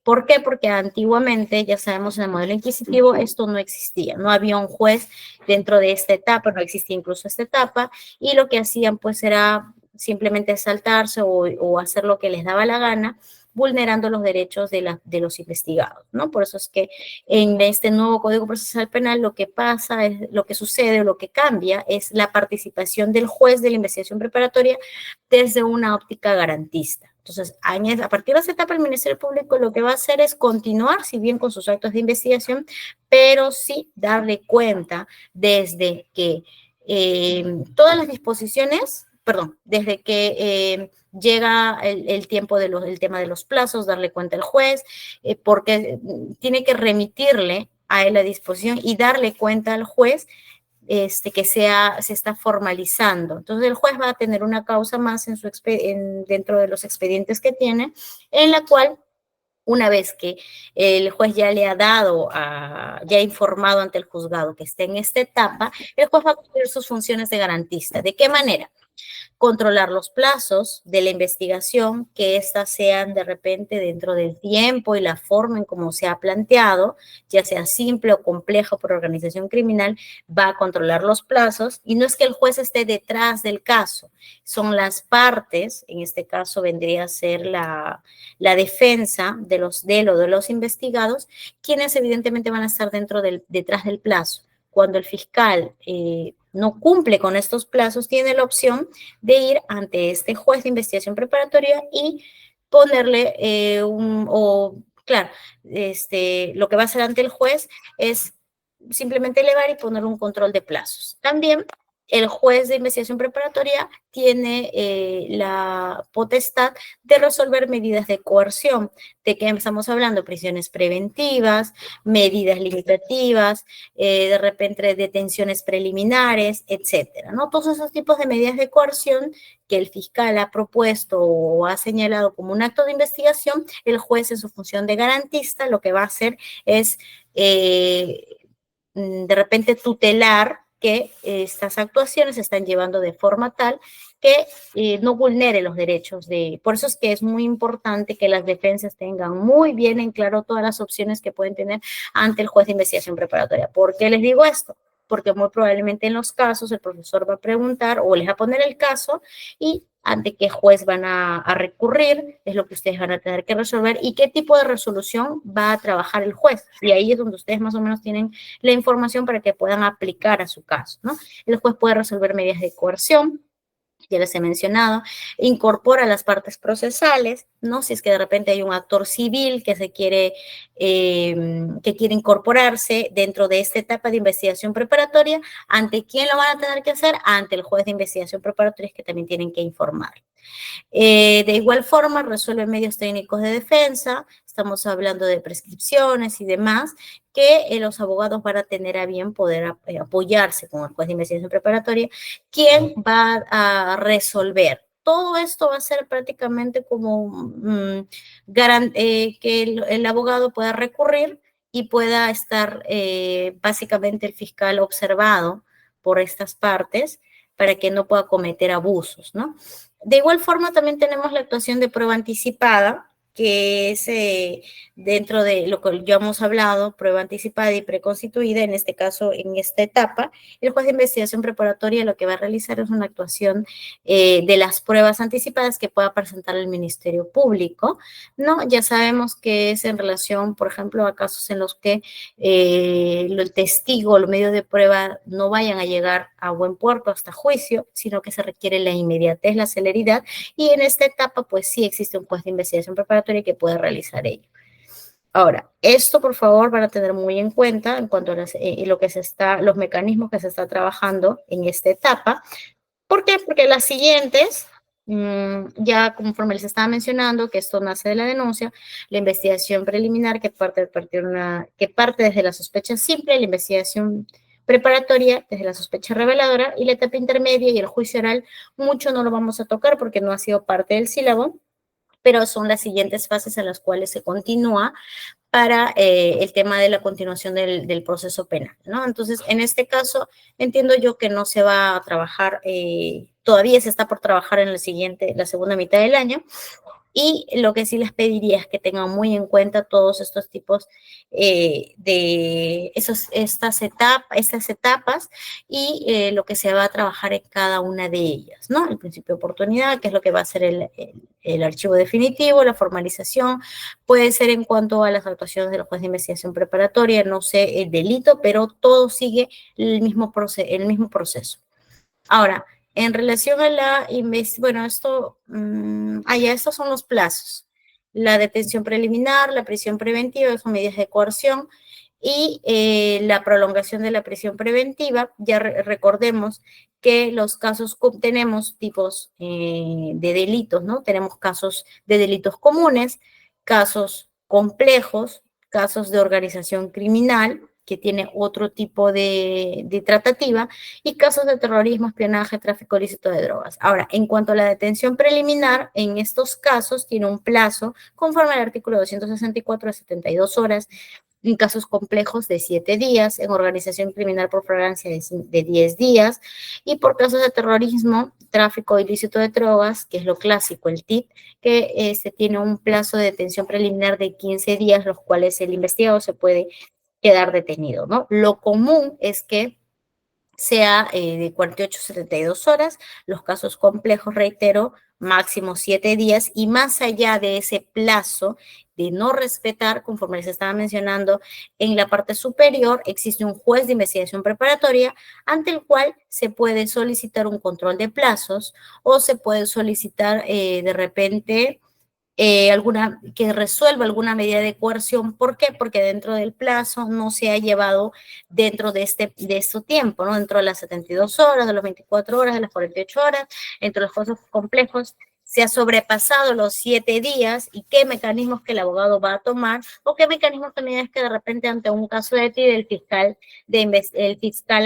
¿Por qué? Porque antiguamente, ya sabemos, en el modelo inquisitivo esto no existía, no había un juez dentro de esta etapa, no existía incluso esta etapa, y lo que hacían pues era simplemente saltarse o hacer lo que les daba la gana, vulnerando los derechos de los investigados, ¿no? Por eso es que en este nuevo Código Procesal Penal lo que pasa, lo que sucede, lo que cambia es la participación del juez de la investigación preparatoria desde una óptica garantista. Entonces, a partir de esa etapa, el Ministerio Público lo que va a hacer es continuar, si bien con sus actos de investigación, pero sí darle cuenta desde que todas las disposiciones, perdón, desde que llega el tiempo el tema de los plazos, darle cuenta al juez, porque tiene que remitirle a él la disposición y darle cuenta al juez que se está formalizando. Entonces el juez va a tener una causa más dentro de los expedientes que tiene, en la cual una vez que el juez ya le ha ya ha informado ante el juzgado que esté en esta etapa, el juez va a cumplir sus funciones de garantista. ¿De qué manera? Controlar los plazos de la investigación, que éstas sean de repente dentro del tiempo y la forma en cómo se ha planteado, ya sea simple o complejo por organización criminal, va a controlar los plazos y no es que el juez esté detrás del caso, son las partes, en este caso vendría a ser la defensa de los investigados, quienes evidentemente van a estar detrás del plazo. Cuando el fiscal no cumple con estos plazos, tiene la opción de ir ante este juez de investigación preparatoria y ponerle claro, lo que va a hacer ante el juez es simplemente elevar y poner un control de plazos. También el juez de investigación preparatoria tiene la potestad de resolver medidas de coerción. ¿De qué estamos hablando? Prisiones preventivas, medidas limitativas, de repente detenciones preliminares, etcétera, ¿no? Todos esos tipos de medidas de coerción que el fiscal ha propuesto o ha señalado como un acto de investigación, el juez en su función de garantista lo que va a hacer es de repente tutelar que estas actuaciones se están llevando de forma tal que no vulnere los derechos Por eso es que es muy importante que las defensas tengan muy bien en claro todas las opciones que pueden tener ante el juez de investigación preparatoria. ¿Por qué les digo esto? Porque muy probablemente en los casos el profesor va a preguntar o les va a poner el caso y ante qué juez van a recurrir, es lo que ustedes van a tener que resolver y qué tipo de resolución va a trabajar el juez. Y ahí es donde ustedes más o menos tienen la información para que puedan aplicar a su caso, ¿no? El juez puede resolver medidas de coerción, ya les he mencionado, incorpora las partes procesales, ¿no? Si es que de repente hay un actor civil que quiere incorporarse dentro de esta etapa de investigación preparatoria, ¿ante quién lo van a tener que hacer? Ante el juez de investigación preparatoria, que también tienen que informar. De igual forma, resuelve medios técnicos de defensa, estamos hablando de prescripciones y demás, que los abogados van a tener a bien poder apoyarse con el juez de investigación preparatoria, quien va a resolver. Todo esto va a ser prácticamente como que el abogado pueda recurrir y pueda estar básicamente el fiscal observado por estas partes para que no pueda cometer abusos, ¿no? De igual forma, también tenemos la actuación de prueba anticipada, que es dentro de lo que ya hemos hablado, prueba anticipada y preconstituida, en este caso, en esta etapa, el juez de investigación preparatoria lo que va a realizar es una actuación de las pruebas anticipadas que pueda presentar el Ministerio Público, ¿no? Ya sabemos que es en relación, por ejemplo, a casos en los que el testigo, los medios de prueba no vayan a llegar a buen puerto hasta juicio, sino que se requiere la inmediatez, la celeridad, y en esta etapa pues sí existe un juez de investigación preparatoria que puede realizar ello. Ahora, esto por favor van a tener muy en cuenta en cuanto a los mecanismos que se está trabajando en esta etapa. ¿Por qué? Porque las siguientes, ya conforme les estaba mencionando, que esto nace de la denuncia, la investigación preliminar que parte desde la sospecha simple, la investigación preparatoria desde la sospecha reveladora y la etapa intermedia y el juicio oral, mucho no lo vamos a tocar porque no ha sido parte del sílabo, pero son las siguientes fases en las cuales se continúa para el tema de la continuación del proceso penal, ¿no? Entonces, en este caso, entiendo yo que no se va a trabajar, todavía se está por trabajar en la segunda mitad del año, y lo que sí les pediría es que tengan muy en cuenta todos estos tipos estas etapas y lo que se va a trabajar en cada una de ellas, ¿no? El principio de oportunidad, que es lo que va a ser el archivo definitivo, la formalización, puede ser en cuanto a las actuaciones de los jueces de investigación preparatoria, no sé el delito, pero todo sigue el mismo proceso. Ahora, en relación a bueno, estos son los plazos. La detención preliminar, la prisión preventiva, son medidas de coerción, y la prolongación de la prisión preventiva. Ya recordemos que los casos, tenemos tipos de delitos, ¿no? Tenemos casos de delitos comunes, casos complejos, casos de organización criminal, que tiene otro tipo de tratativa, y casos de terrorismo, espionaje, tráfico ilícito de drogas. Ahora, en cuanto a la detención preliminar, en estos casos tiene un plazo conforme al artículo 264 de 72 horas, en casos complejos de 7 días, en organización criminal por flagrancia de 10 días, y por casos de terrorismo, tráfico ilícito de drogas, que es lo clásico, el TIP, que tiene un plazo de detención preliminar de 15 días, los cuales el investigado se puede quedar detenido, ¿no? Lo común es que sea de 48 a 72 horas, los casos complejos, reitero, máximo 7 días, y más allá de ese plazo de no respetar, conforme les estaba mencionando, en la parte superior existe un juez de investigación preparatoria ante el cual se puede solicitar un control de plazos o se puede solicitar de repente que resuelva alguna medida de coerción. ¿Por qué? Porque dentro del plazo no se ha llevado dentro de este tiempo, ¿no? Dentro de las 72 horas, de las 24 horas, de las 48 horas, entre los casos complejos, se ha sobrepasado los 7 días, y qué mecanismos que el abogado va a tomar, o qué mecanismos también es que de repente ante un caso de ti, el fiscal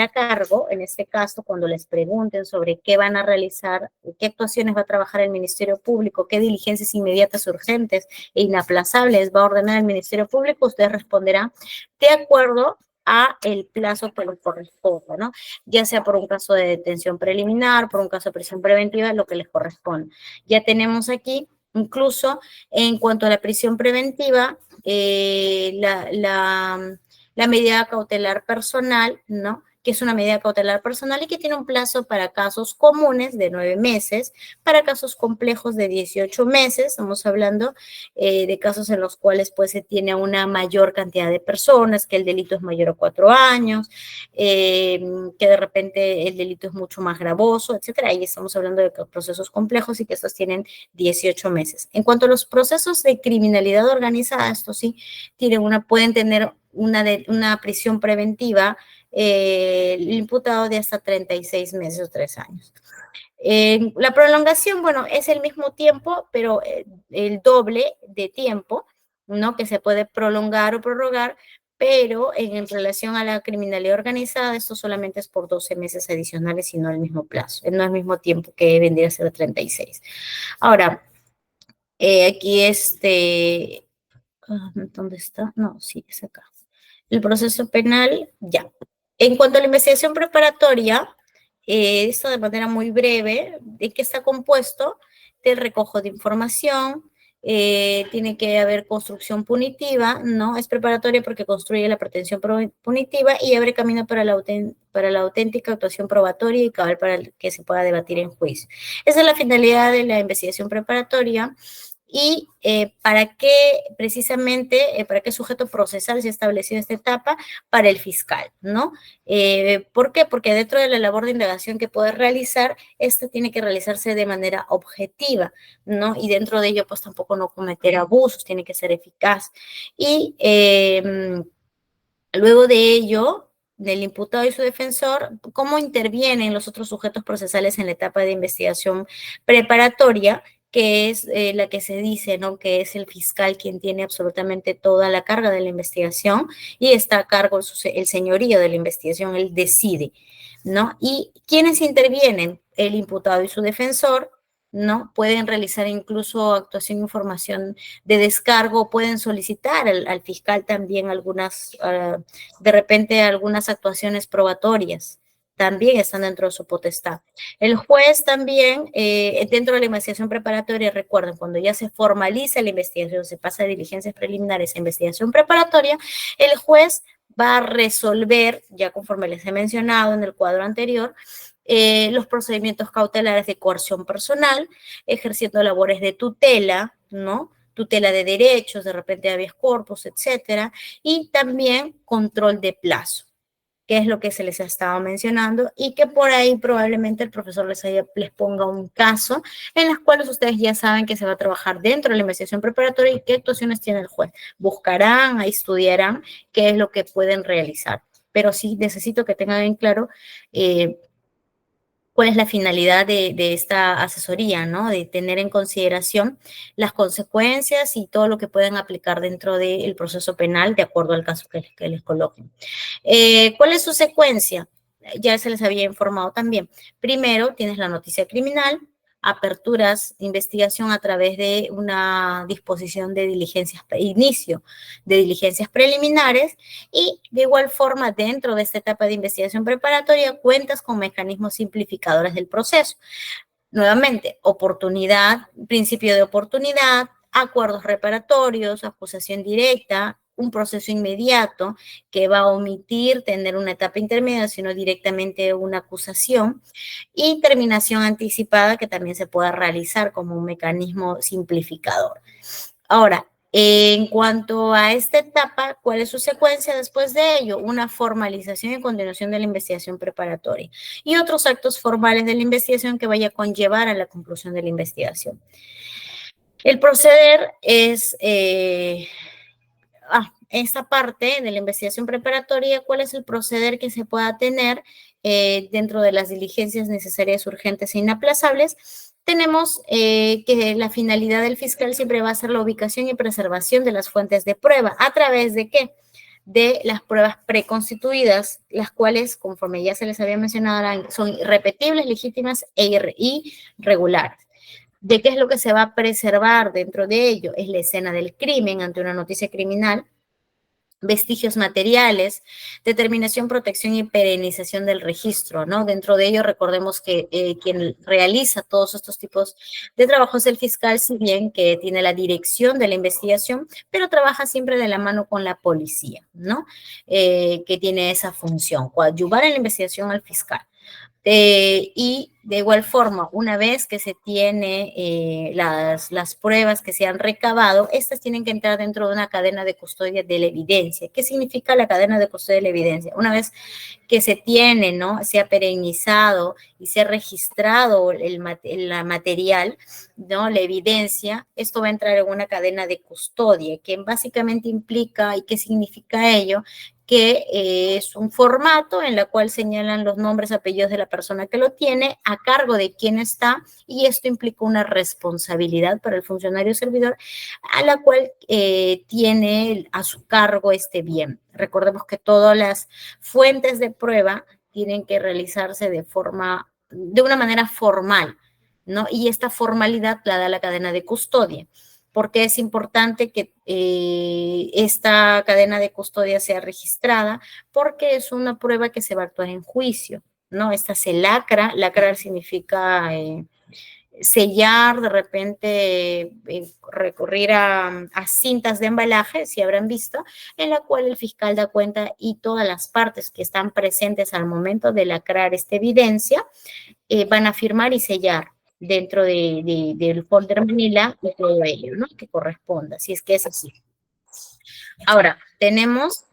a cargo, en este caso, cuando les pregunten sobre qué van a realizar, qué actuaciones va a trabajar el Ministerio Público, qué diligencias inmediatas, urgentes e inaplazables va a ordenar el Ministerio Público, usted responderá de acuerdo a el plazo que le corresponda, ¿no? Ya sea por un caso de detención preliminar, por un caso de prisión preventiva, lo que les corresponda. Ya tenemos aquí, incluso en cuanto a la prisión preventiva, la medida cautelar personal, ¿no? que es una medida cautelar personal y que tiene un plazo para casos comunes de 9 meses, para casos complejos de 18 meses. Estamos hablando de casos en los cuales pues se tiene una mayor cantidad de personas, que el delito es mayor a 4 años, que de repente el delito es mucho más gravoso, etcétera. Ahí estamos hablando de procesos complejos y que estos tienen 18 meses. En cuanto a los procesos de criminalidad organizada, estos sí pueden tener una prisión preventiva, el imputado de hasta 36 meses o 3 años. La prolongación, bueno, es el mismo tiempo, pero el doble de tiempo, ¿no? Que se puede prolongar o prorrogar, pero en relación a la criminalidad organizada, esto solamente es por 12 meses adicionales y no el mismo plazo, no el mismo tiempo que vendría a ser 36. Ahora, aquí ¿dónde está? No, sí, es acá. El proceso penal, ya. En cuanto a la investigación preparatoria, esto de manera muy breve, ¿de qué está compuesto? Del recojo de información, tiene que haber construcción punitiva, ¿no? Es preparatoria porque construye la pretensión punitiva y abre camino para la auténtica actuación probatoria y cabal para que se pueda debatir en juicio. Esa es la finalidad de la investigación preparatoria. Y para qué precisamente, para qué sujeto procesal se ha establecido esta etapa, para el fiscal, ¿no? ¿Por qué? Porque dentro de la labor de indagación que puede realizar, esta tiene que realizarse de manera objetiva, ¿no? Y dentro de ello, pues tampoco no cometer abusos, tiene que ser eficaz. Y luego de ello, del imputado y su defensor, cómo intervienen los otros sujetos procesales en la etapa de investigación preparatoria, que es la que se dice, ¿no? Que es el fiscal quien tiene absolutamente toda la carga de la investigación y está a cargo el señorío de la investigación, él decide, ¿no? Y ¿quiénes intervienen? El imputado y su defensor, ¿no? Pueden realizar incluso actuación e información de descargo, pueden solicitar al fiscal también de repente algunas actuaciones probatorias, también están dentro de su potestad. El juez también, dentro de la investigación preparatoria, recuerden, cuando ya se formaliza la investigación, se pasa de diligencias preliminares a investigación preparatoria, el juez va a resolver, ya conforme les he mencionado en el cuadro anterior, los procedimientos cautelares de coerción personal, ejerciendo labores de tutela, ¿no? Tutela de derechos, de repente habeas corpus, etcétera, y también control de plazo, que es lo que se les ha estado mencionando, y que por ahí probablemente el profesor les ponga un caso en las cuales ustedes ya saben que se va a trabajar dentro de la investigación preparatoria y qué actuaciones tiene el juez. Buscarán, estudiarán qué es lo que pueden realizar. Pero sí necesito que tengan en claro cuál es la finalidad de esta asesoría, ¿no? De tener en consideración las consecuencias y todo lo que pueden aplicar dentro del proceso penal de acuerdo al caso que les coloquen. ¿Cuál es su secuencia? Ya se les había informado también. Primero tienes la noticia criminal, aperturas, investigación a través de una disposición de diligencias, inicio de diligencias preliminares, y de igual forma dentro de esta etapa de investigación preparatoria cuentas con mecanismos simplificadores del proceso. Nuevamente, oportunidad, principio de oportunidad, acuerdos reparatorios, acusación directa, un proceso inmediato que va a omitir tener una etapa intermedia, sino directamente una acusación, y terminación anticipada que también se pueda realizar como un mecanismo simplificador. Ahora, en cuanto a esta etapa, ¿cuál es su secuencia después de ello? Una formalización y continuación de la investigación preparatoria y otros actos formales de la investigación que vaya a conllevar a la conclusión de la investigación. El proceder es esta parte de la investigación preparatoria, ¿cuál es el proceder que se pueda tener dentro de las diligencias necesarias, urgentes e inaplazables? Tenemos que la finalidad del fiscal siempre va a ser la ubicación y preservación de las fuentes de prueba. ¿A través de qué? De las pruebas preconstituidas, las cuales, conforme ya se les había mencionado, son irrepetibles, legítimas e irregulares. ¿De qué es lo que se va a preservar dentro de ello? Es la escena del crimen ante una noticia criminal, vestigios materiales, determinación, protección y perenización del registro, ¿no? Dentro de ello, recordemos que quien realiza todos estos tipos de trabajos es el fiscal, si bien que tiene la dirección de la investigación, pero trabaja siempre de la mano con la policía, ¿no? Que tiene esa función, coadyuvar en la investigación al fiscal. Y de igual forma, una vez que se tiene las pruebas que se han recabado, estas tienen que entrar dentro de una cadena de custodia de la evidencia. ¿Qué significa la cadena de custodia de la evidencia? Una vez que se tiene, ¿no? Se ha perennizado y se ha registrado la material, ¿no? La evidencia, esto va a entrar en una cadena de custodia, que básicamente implica, ¿y qué significa ello? Que es un formato en la cual señalan los nombres, apellidos de la persona que lo tiene, a cargo de quién está, y esto implica una responsabilidad para el funcionario servidor, a la cual tiene a su cargo este bien. Recordemos que todas las fuentes de prueba tienen que realizarse de una manera formal, ¿no? Y esta formalidad la da la cadena de custodia. Porque es importante que esta cadena de custodia sea registrada, porque es una prueba que se va a actuar en juicio, ¿no? Esta se lacra, lacrar significa sellar, de repente recurrir a cintas de embalaje, si habrán visto, en la cual el fiscal da cuenta y todas las partes que están presentes al momento de lacrar esta evidencia van a firmar y sellar dentro del folder Manila y todo ello, ¿no? Que corresponda, si es que es así. Ahora, tenemos,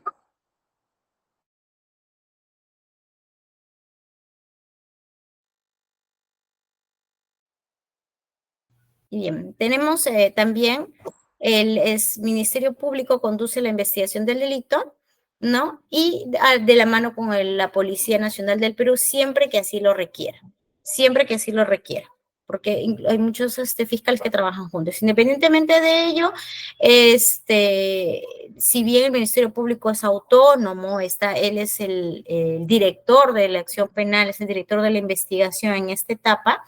bien, tenemos también Ministerio Público conduce la investigación del delito, ¿no? Y de la mano con la Policía Nacional del Perú, siempre que así lo requiera, porque hay muchos fiscales que trabajan juntos. Independientemente de ello, si bien el Ministerio Público es autónomo, él es el director de la acción penal, es el director de la investigación en esta etapa,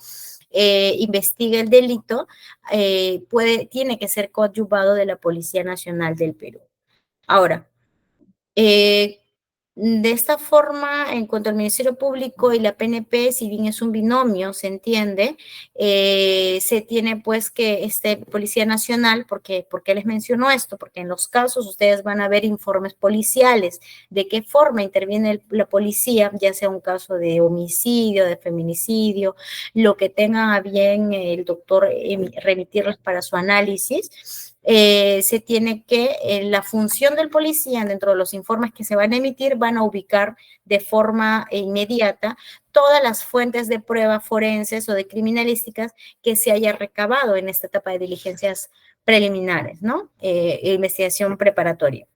investiga el delito, tiene que ser coadyuvado de la Policía Nacional del Perú. Ahora, eh, de esta forma, en cuanto al Ministerio Público y la PNP, si bien es un binomio, se entiende, se tiene pues que Policía Nacional, ¿por qué les menciono esto? Porque en los casos ustedes van a ver informes policiales, de qué forma interviene la policía, ya sea un caso de homicidio, de feminicidio, lo que tenga a bien el doctor remitirlos para su análisis. Se tiene que, la función del policía dentro de los informes que se van a emitir, van a ubicar de forma inmediata todas las fuentes de prueba forenses o de criminalísticas que se haya recabado en esta etapa de diligencias preliminares, ¿no? Investigación preparatoria.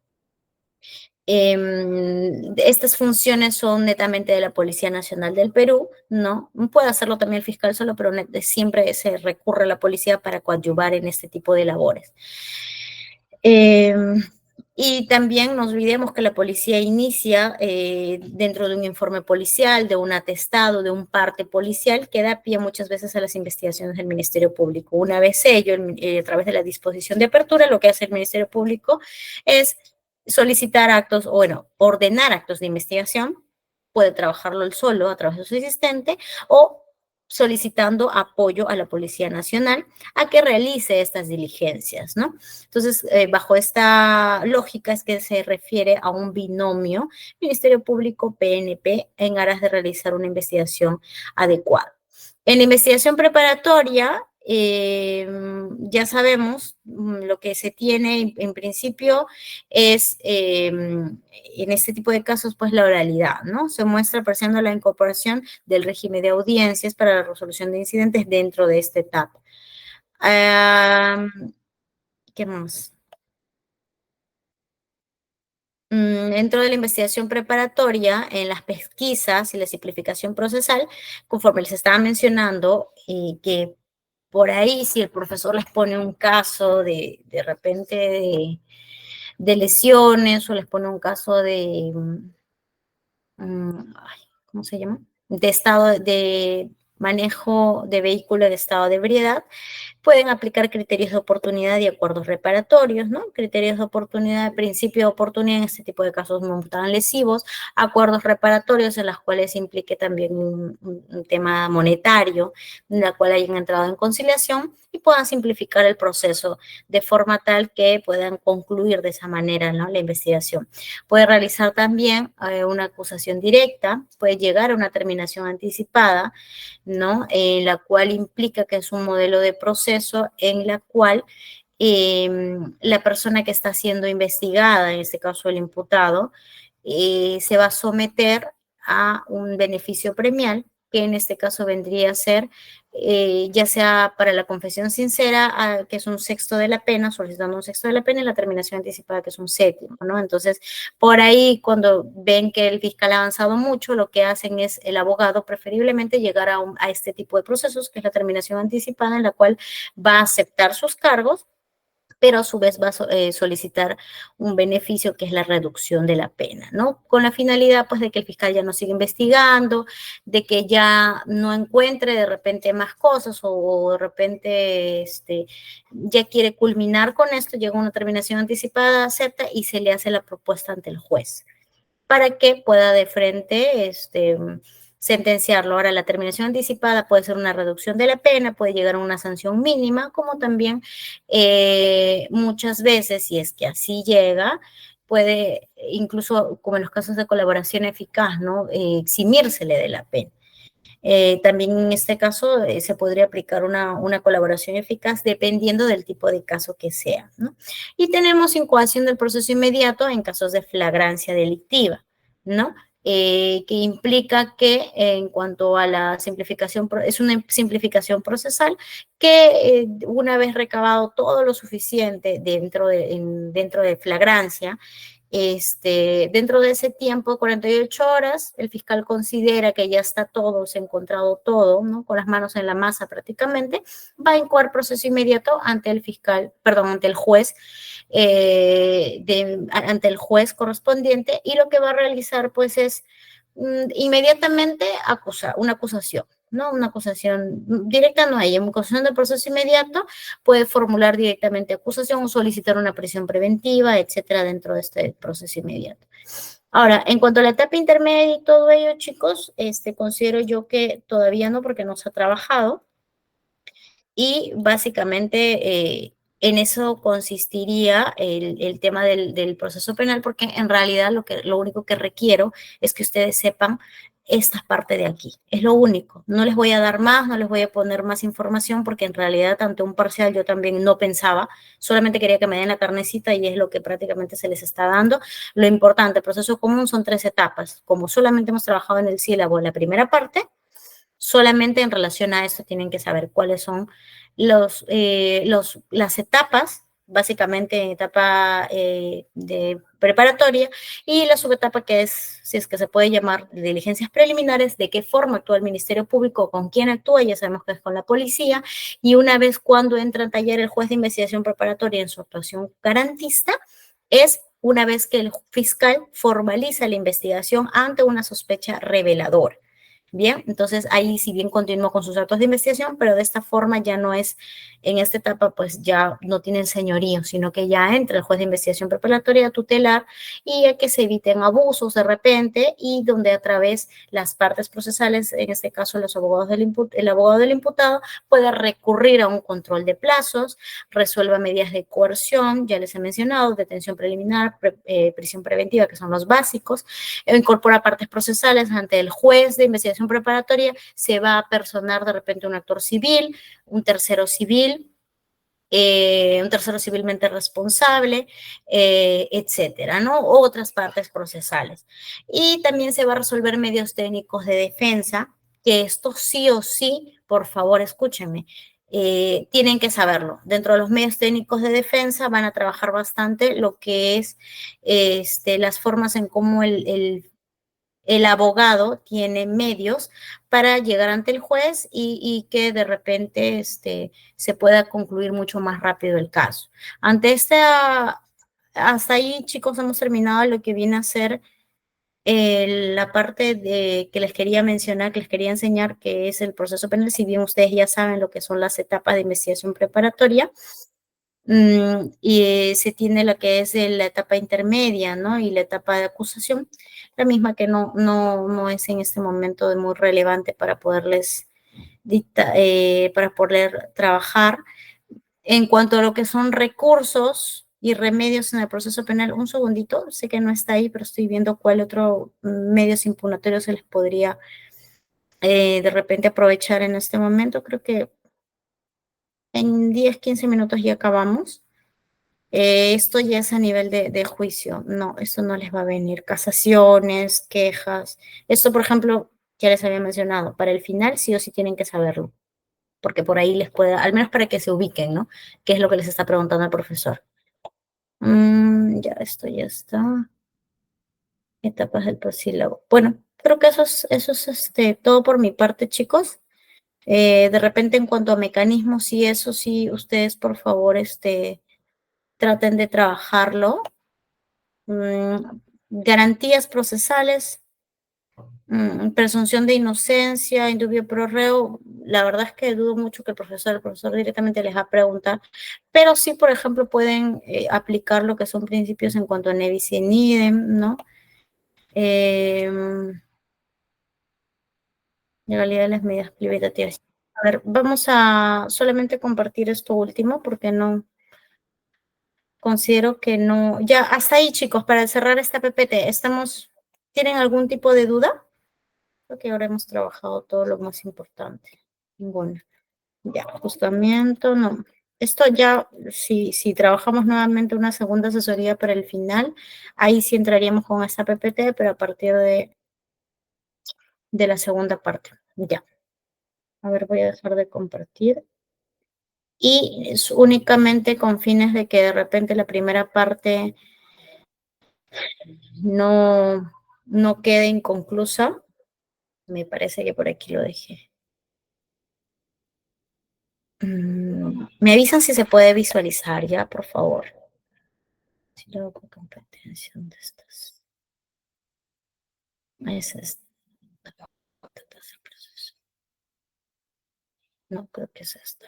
Estas funciones son netamente de la Policía Nacional del Perú, ¿no? Puede hacerlo también el fiscal solo, pero siempre se recurre a la policía para coadyuvar en este tipo de labores. Y también no olvidemos que la policía inicia dentro de un informe policial, de un atestado, de un parte policial, que da pie muchas veces a las investigaciones del Ministerio Público. Una vez ello, a través de la disposición de apertura, lo que hace el Ministerio Público es solicitar actos, o bueno, ordenar actos de investigación, puede trabajarlo él solo a través de su asistente, o solicitando apoyo a la Policía Nacional a que realice estas diligencias, ¿no? Entonces, bajo esta lógica es que se refiere a un binomio Ministerio Público PNP en aras de realizar una investigación adecuada. En la investigación preparatoria, ya sabemos lo que se tiene en principio es, en este tipo de casos, pues la oralidad, ¿no? Se muestra apreciando la incorporación del régimen de audiencias para la resolución de incidentes dentro de esta etapa. ¿Qué más? Dentro de la investigación preparatoria, en las pesquisas y la simplificación procesal, conforme les estaba mencionando, que por ahí si el profesor les pone un caso de repente de lesiones o les pone un caso de, ¿cómo se llama? De estado de manejo de vehículo de estado de ebriedad, Pueden aplicar criterios de oportunidad y acuerdos reparatorios, ¿no? Criterios de oportunidad, principio de oportunidad en este tipo de casos no tan lesivos, acuerdos reparatorios en los cuales implique también un tema monetario, en la cual hayan entrado en conciliación y puedan simplificar el proceso de forma tal que puedan concluir de esa manera, ¿no? La investigación. Puede realizar también una acusación directa, puede llegar a una terminación anticipada, ¿no? La cual implica que es un modelo de proceso en la cual la persona que está siendo investigada, en este caso el imputado, se va a someter a un beneficio premial, que en este caso vendría a ser, ya sea para la confesión sincera, que es un sexto de la pena, solicitando un sexto de la pena, y la terminación anticipada, que es un séptimo, ¿no? Entonces, por ahí, cuando ven que el fiscal ha avanzado mucho, lo que hacen es el abogado preferiblemente llegar a este tipo de procesos, que es la terminación anticipada, en la cual va a aceptar sus cargos, pero a su vez va a solicitar un beneficio que es la reducción de la pena, ¿no? Con la finalidad, pues, de que el fiscal ya no siga investigando, de que ya no encuentre de repente más cosas o de repente ya quiere culminar con esto, llega una terminación anticipada, acepta y se le hace la propuesta ante el juez para que pueda de frente sentenciarlo. Ahora, la terminación anticipada puede ser una reducción de la pena, puede llegar a una sanción mínima, como también muchas veces, si es que así llega, puede, incluso como en los casos de colaboración eficaz, ¿no? Eximírsele de la pena. También en este caso se podría aplicar una colaboración eficaz dependiendo del tipo de caso que sea, ¿no? Y tenemos incoación del proceso inmediato en casos de flagrancia delictiva, ¿no? Que implica que en cuanto a la simplificación, es una simplificación procesal que una vez recabado todo lo suficiente dentro de flagrancia, dentro de ese tiempo, 48 horas, el fiscal considera que ya está todo, se ha encontrado todo, ¿no? Con las manos en la masa prácticamente, va a incoar proceso inmediato ante el fiscal, perdón, ante el juez, ante el juez correspondiente, y lo que va a realizar, pues, es inmediatamente una acusación. ¿No? Una acusación directa no hay, en acusación de proceso inmediato puede formular directamente acusación o solicitar una prisión preventiva, etcétera, dentro de este proceso inmediato. Ahora, en cuanto a la etapa intermedia y todo ello, chicos, considero yo que todavía no, porque no se ha trabajado, y básicamente en eso consistiría el tema del proceso penal, porque en realidad lo único que requiero es que ustedes sepan esta parte de aquí. Es lo único. No les voy a dar más, no les voy a poner más información, porque en realidad ante un parcial yo también no pensaba, solamente quería que me den la carnecita y es lo que prácticamente se les está dando. Lo importante, el proceso común son 3 etapas. Como solamente hemos trabajado en el sílabo en la primera parte, solamente en relación a esto tienen que saber cuáles son las etapas, básicamente etapa de preparatoria, y la subetapa, que es, si es que se puede llamar, de diligencias preliminares, de qué forma actúa el Ministerio Público, con quién actúa, ya sabemos que es con la policía, y una vez cuando entra a taller el juez de investigación preparatoria en su actuación garantista, es una vez que el fiscal formaliza la investigación ante una sospecha reveladora. Bien, entonces ahí si bien continuó con sus actos de investigación, pero de esta forma ya no es, en esta etapa pues ya no tienen señorío, sino que ya entra el juez de investigación preparatoria a tutelar y a que se eviten abusos de repente, y donde a través las partes procesales, en este caso los abogados el abogado del imputado, puede recurrir a un control de plazos, resuelva medidas de coerción, ya les he mencionado, detención preliminar, prisión preventiva, que son los básicos, incorpora partes procesales ante el juez de investigación preparatoria, se va a personar de repente un actor civil, un tercero civilmente responsable, etcétera, ¿no? Otras partes procesales. Y también se va a resolver medios técnicos de defensa, que esto sí o sí, por favor, escúchenme, tienen que saberlo. Dentro de los medios técnicos de defensa van a trabajar bastante lo que es las formas en cómo el abogado tiene medios para llegar ante el juez y que de repente se pueda concluir mucho más rápido el caso. Hasta ahí, chicos, hemos terminado lo que viene a ser La parte que les quería mencionar, que les quería enseñar, que es el proceso penal, si bien ustedes ya saben lo que son las etapas de investigación preparatoria, y se tiene lo que es la etapa intermedia, ¿no? Y la etapa de acusación, la misma que no es en este momento de muy relevante para poderles para poder trabajar. En cuanto a lo que son recursos y remedios en el proceso penal, un segundito, sé que no está ahí, pero estoy viendo cuál otro medios impugnatorios se les podría de repente aprovechar en este momento. Creo que en 10, 15 minutos ya acabamos. Esto ya es a nivel de juicio. No, esto no les va a venir. Casaciones, quejas. Esto, por ejemplo, ya les había mencionado, para el final sí o sí tienen que saberlo, porque por ahí les puede, al menos para que se ubiquen, ¿no? ¿Qué es lo que les está preguntando el profesor? Ya, esto ya está. Etapas del prosílabo. Bueno, creo que eso es todo por mi parte, chicos. De repente, en cuanto a mecanismos y eso, sí, ustedes, por favor, traten de trabajarlo. Garantías procesales, presunción de inocencia, indubio pro reo. La verdad es que dudo mucho que el profesor directamente les va a preguntar, pero sí, por ejemplo, pueden aplicar lo que son principios en cuanto a ne bis in idem, ¿no? Legalidad de las medidas privativas. A ver, vamos a solamente compartir esto último porque no considero que no. Ya, hasta ahí, chicos, para cerrar esta PPT. ¿Tienen algún tipo de duda? Creo que ahora hemos trabajado todo lo más importante. Ninguna. Ya, ajustamiento, no. Esto ya, si trabajamos nuevamente una segunda asesoría para el final, ahí sí entraríamos con esta PPT, pero a partir de la segunda parte. Ya. A ver, voy a dejar de compartir. Y es únicamente con fines de que de repente la primera parte no, no quede inconclusa. Me parece que por aquí lo dejé. Me avisan si se puede visualizar ya, por favor. Si lo hago con competencia, ¿dónde estás? Ahí es esta. No, creo que es esta.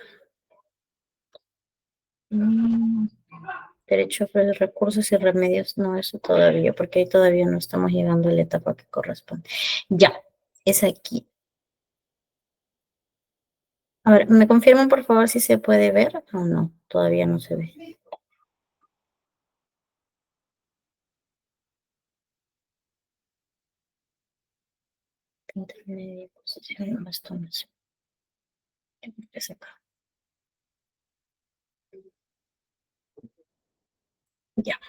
Derecho a los recursos y remedios, no, eso todavía, porque ahí todavía no estamos llegando a la etapa que corresponde. Ya, es aquí. A ver, ¿me confirman por favor si se puede ver o no? Todavía no se ve. Intermedia, posición, bastones. Es acá. Ya.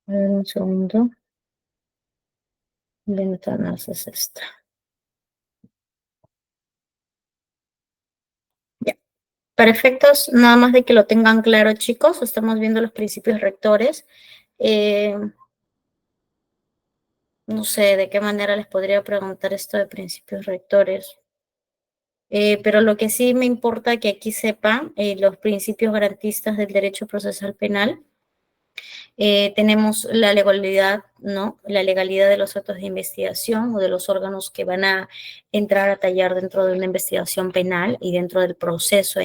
A ver, un segundo. Ventanas es esta. Ya. Para efectos, nada más de que lo tengan claro, chicos, estamos viendo los principios rectores. No sé de qué manera les podría preguntar esto de principios rectores. Pero lo que sí me importa que aquí sepan los principios garantistas del derecho procesal penal. Tenemos la legalidad, ¿no? La legalidad de los actos de investigación o de los órganos que van a entrar a tallar dentro de una investigación penal y dentro del proceso.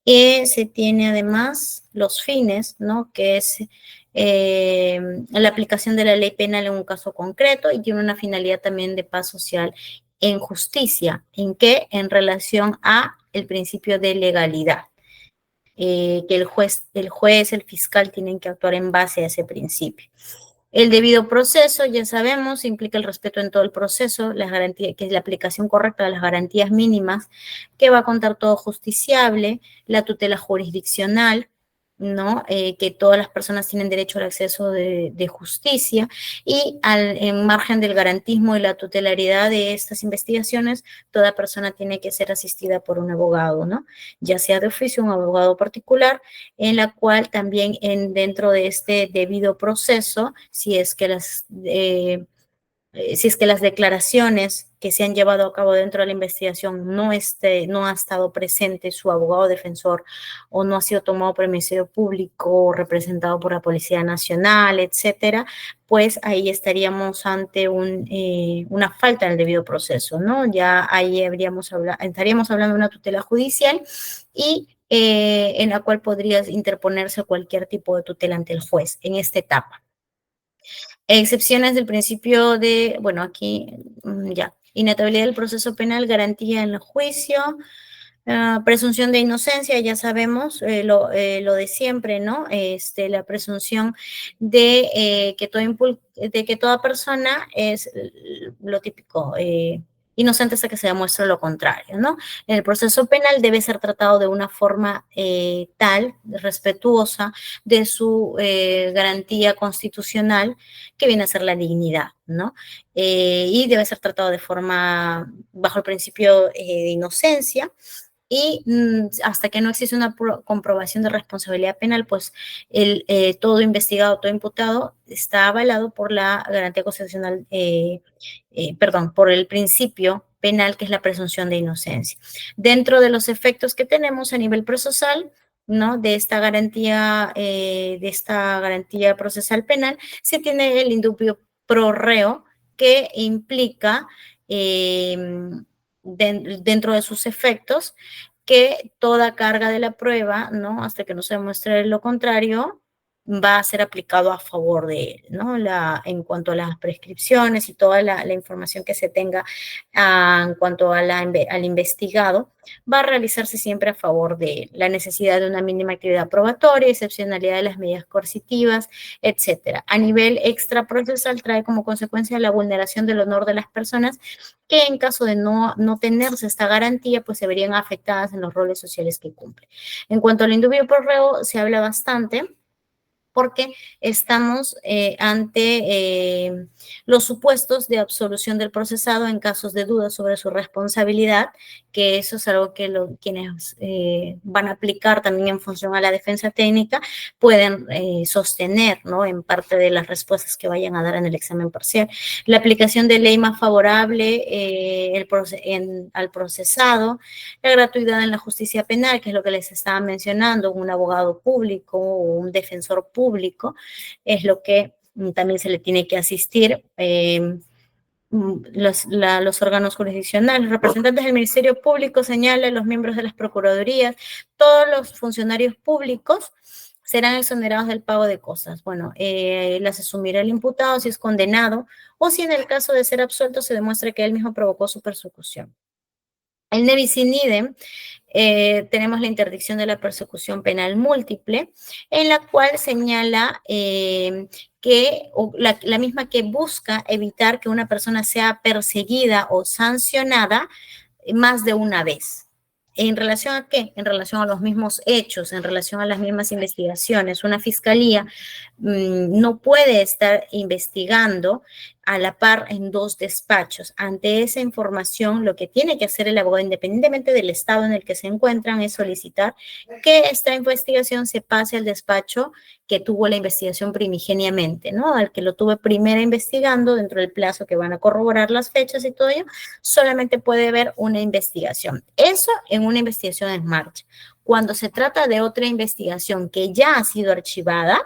Se tiene además los fines, ¿no? Que es la aplicación de la ley penal en un caso concreto y tiene una finalidad también de paz social en justicia. ¿En qué? En relación a el principio de legalidad. Que el fiscal tienen que actuar en base a ese principio. El debido proceso, ya sabemos, implica el respeto en todo el proceso, las garantías, que es la aplicación correcta de las garantías mínimas, que va a contar todo justiciable, la tutela jurisdiccional, ¿no? Que todas las personas tienen derecho al acceso de justicia y en margen del garantismo y la tutelaridad de estas investigaciones, toda persona tiene que ser asistida por un abogado, ¿no? Ya sea de oficio, un abogado particular, en la cual también dentro de este debido proceso, si es que si es que las declaraciones que se han llevado a cabo dentro de la investigación no ha estado presente su abogado defensor o no ha sido tomado por el Ministerio Público o representado por la Policía Nacional, etcétera, pues ahí estaríamos ante una falta del debido proceso, ¿no? Ya ahí estaríamos hablando de una tutela judicial y en la cual podría interponerse cualquier tipo de tutela ante el juez en esta etapa. Excepciones del principio de, bueno, aquí ya, inatabilidad del proceso penal, garantía en el juicio, presunción de inocencia, ya sabemos lo de siempre, ¿no? La presunción de que toda persona es lo típico, inocente hasta que se demuestre lo contrario, ¿no? En el proceso penal debe ser tratado de una forma tal, respetuosa de su garantía constitucional, que viene a ser la dignidad, ¿no? Y debe ser tratado de forma bajo el principio de inocencia, y hasta que no existe una comprobación de responsabilidad penal, pues todo investigado, todo imputado está avalado por la garantía constitucional, perdón, por el principio penal, que es la presunción de inocencia. Dentro de los efectos que tenemos a nivel procesal, ¿no? De esta garantía procesal penal, se tiene el indubio pro reo, que implica dentro de sus efectos que toda carga de la prueba, ¿no? Hasta que no se demuestre lo contrario, va a ser aplicado a favor de él, ¿no? En cuanto a las prescripciones y toda la información que se tenga en cuanto al investigado, va a realizarse siempre a favor de él. La necesidad de una mínima actividad probatoria, excepcionalidad de las medidas coercitivas, etcétera. A nivel extraprocesal, trae como consecuencia la vulneración del honor de las personas, que en caso de no tenerse esta garantía, pues se verían afectadas en los roles sociales que cumplen. En cuanto al indubio pro reo, se habla bastante, porque estamos ante los supuestos de absolución del procesado en casos de duda sobre su responsabilidad, que eso es algo que quienes van a aplicar también en función a la defensa técnica pueden sostener, ¿no? En parte de las respuestas que vayan a dar en el examen parcial. La aplicación de ley más favorable al procesado, la gratuidad en la justicia penal, que es lo que les estaba mencionando, un abogado público o un defensor público, es lo que también se le tiene que asistir. Los órganos jurisdiccionales, representantes del Ministerio Público, señala, los miembros de las procuradurías, todos los funcionarios públicos serán exonerados del pago de cosas. Bueno, las asumirá el imputado si es condenado o si en el caso de ser absuelto se demuestre que él mismo provocó su persecución. El nebis in idem, tenemos la interdicción de la persecución penal múltiple, en la cual señala que la misma que busca evitar que una persona sea perseguida o sancionada más de una vez. ¿En relación a qué? En relación a los mismos hechos, en relación a las mismas investigaciones. Una fiscalía no puede estar investigando a la par en dos despachos. Ante esa información, lo que tiene que hacer el abogado, independientemente del estado en el que se encuentran, es solicitar que esta investigación se pase al despacho que tuvo la investigación primigeniamente, ¿no? Al que lo tuve primero investigando dentro del plazo que van a corroborar las fechas y todo ello, solamente puede haber una investigación. Eso en una investigación en marcha. Cuando se trata de otra investigación que ya ha sido archivada,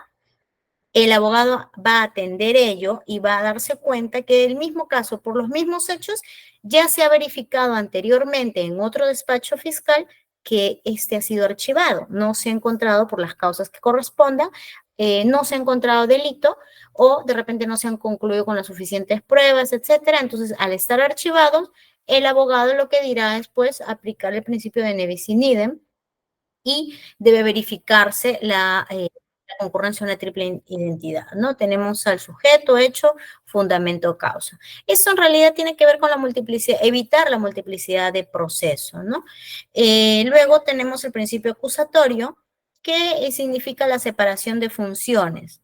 el abogado va a atender ello y va a darse cuenta que el mismo caso, por los mismos hechos, ya se ha verificado anteriormente en otro despacho fiscal que este ha sido archivado. No se ha encontrado por las causas que correspondan, no se ha encontrado delito o de repente no se han concluido con las suficientes pruebas, etcétera. Entonces, al estar archivados, el abogado lo que dirá es, pues, aplicar el principio de ne bis in idem y debe verificarse la concurrencia de una triple identidad, ¿no? Tenemos al sujeto, hecho, fundamento, causa. Esto en realidad tiene que ver con la multiplicidad, evitar la multiplicidad de procesos, ¿no? Luego tenemos el principio acusatorio, que significa la separación de funciones,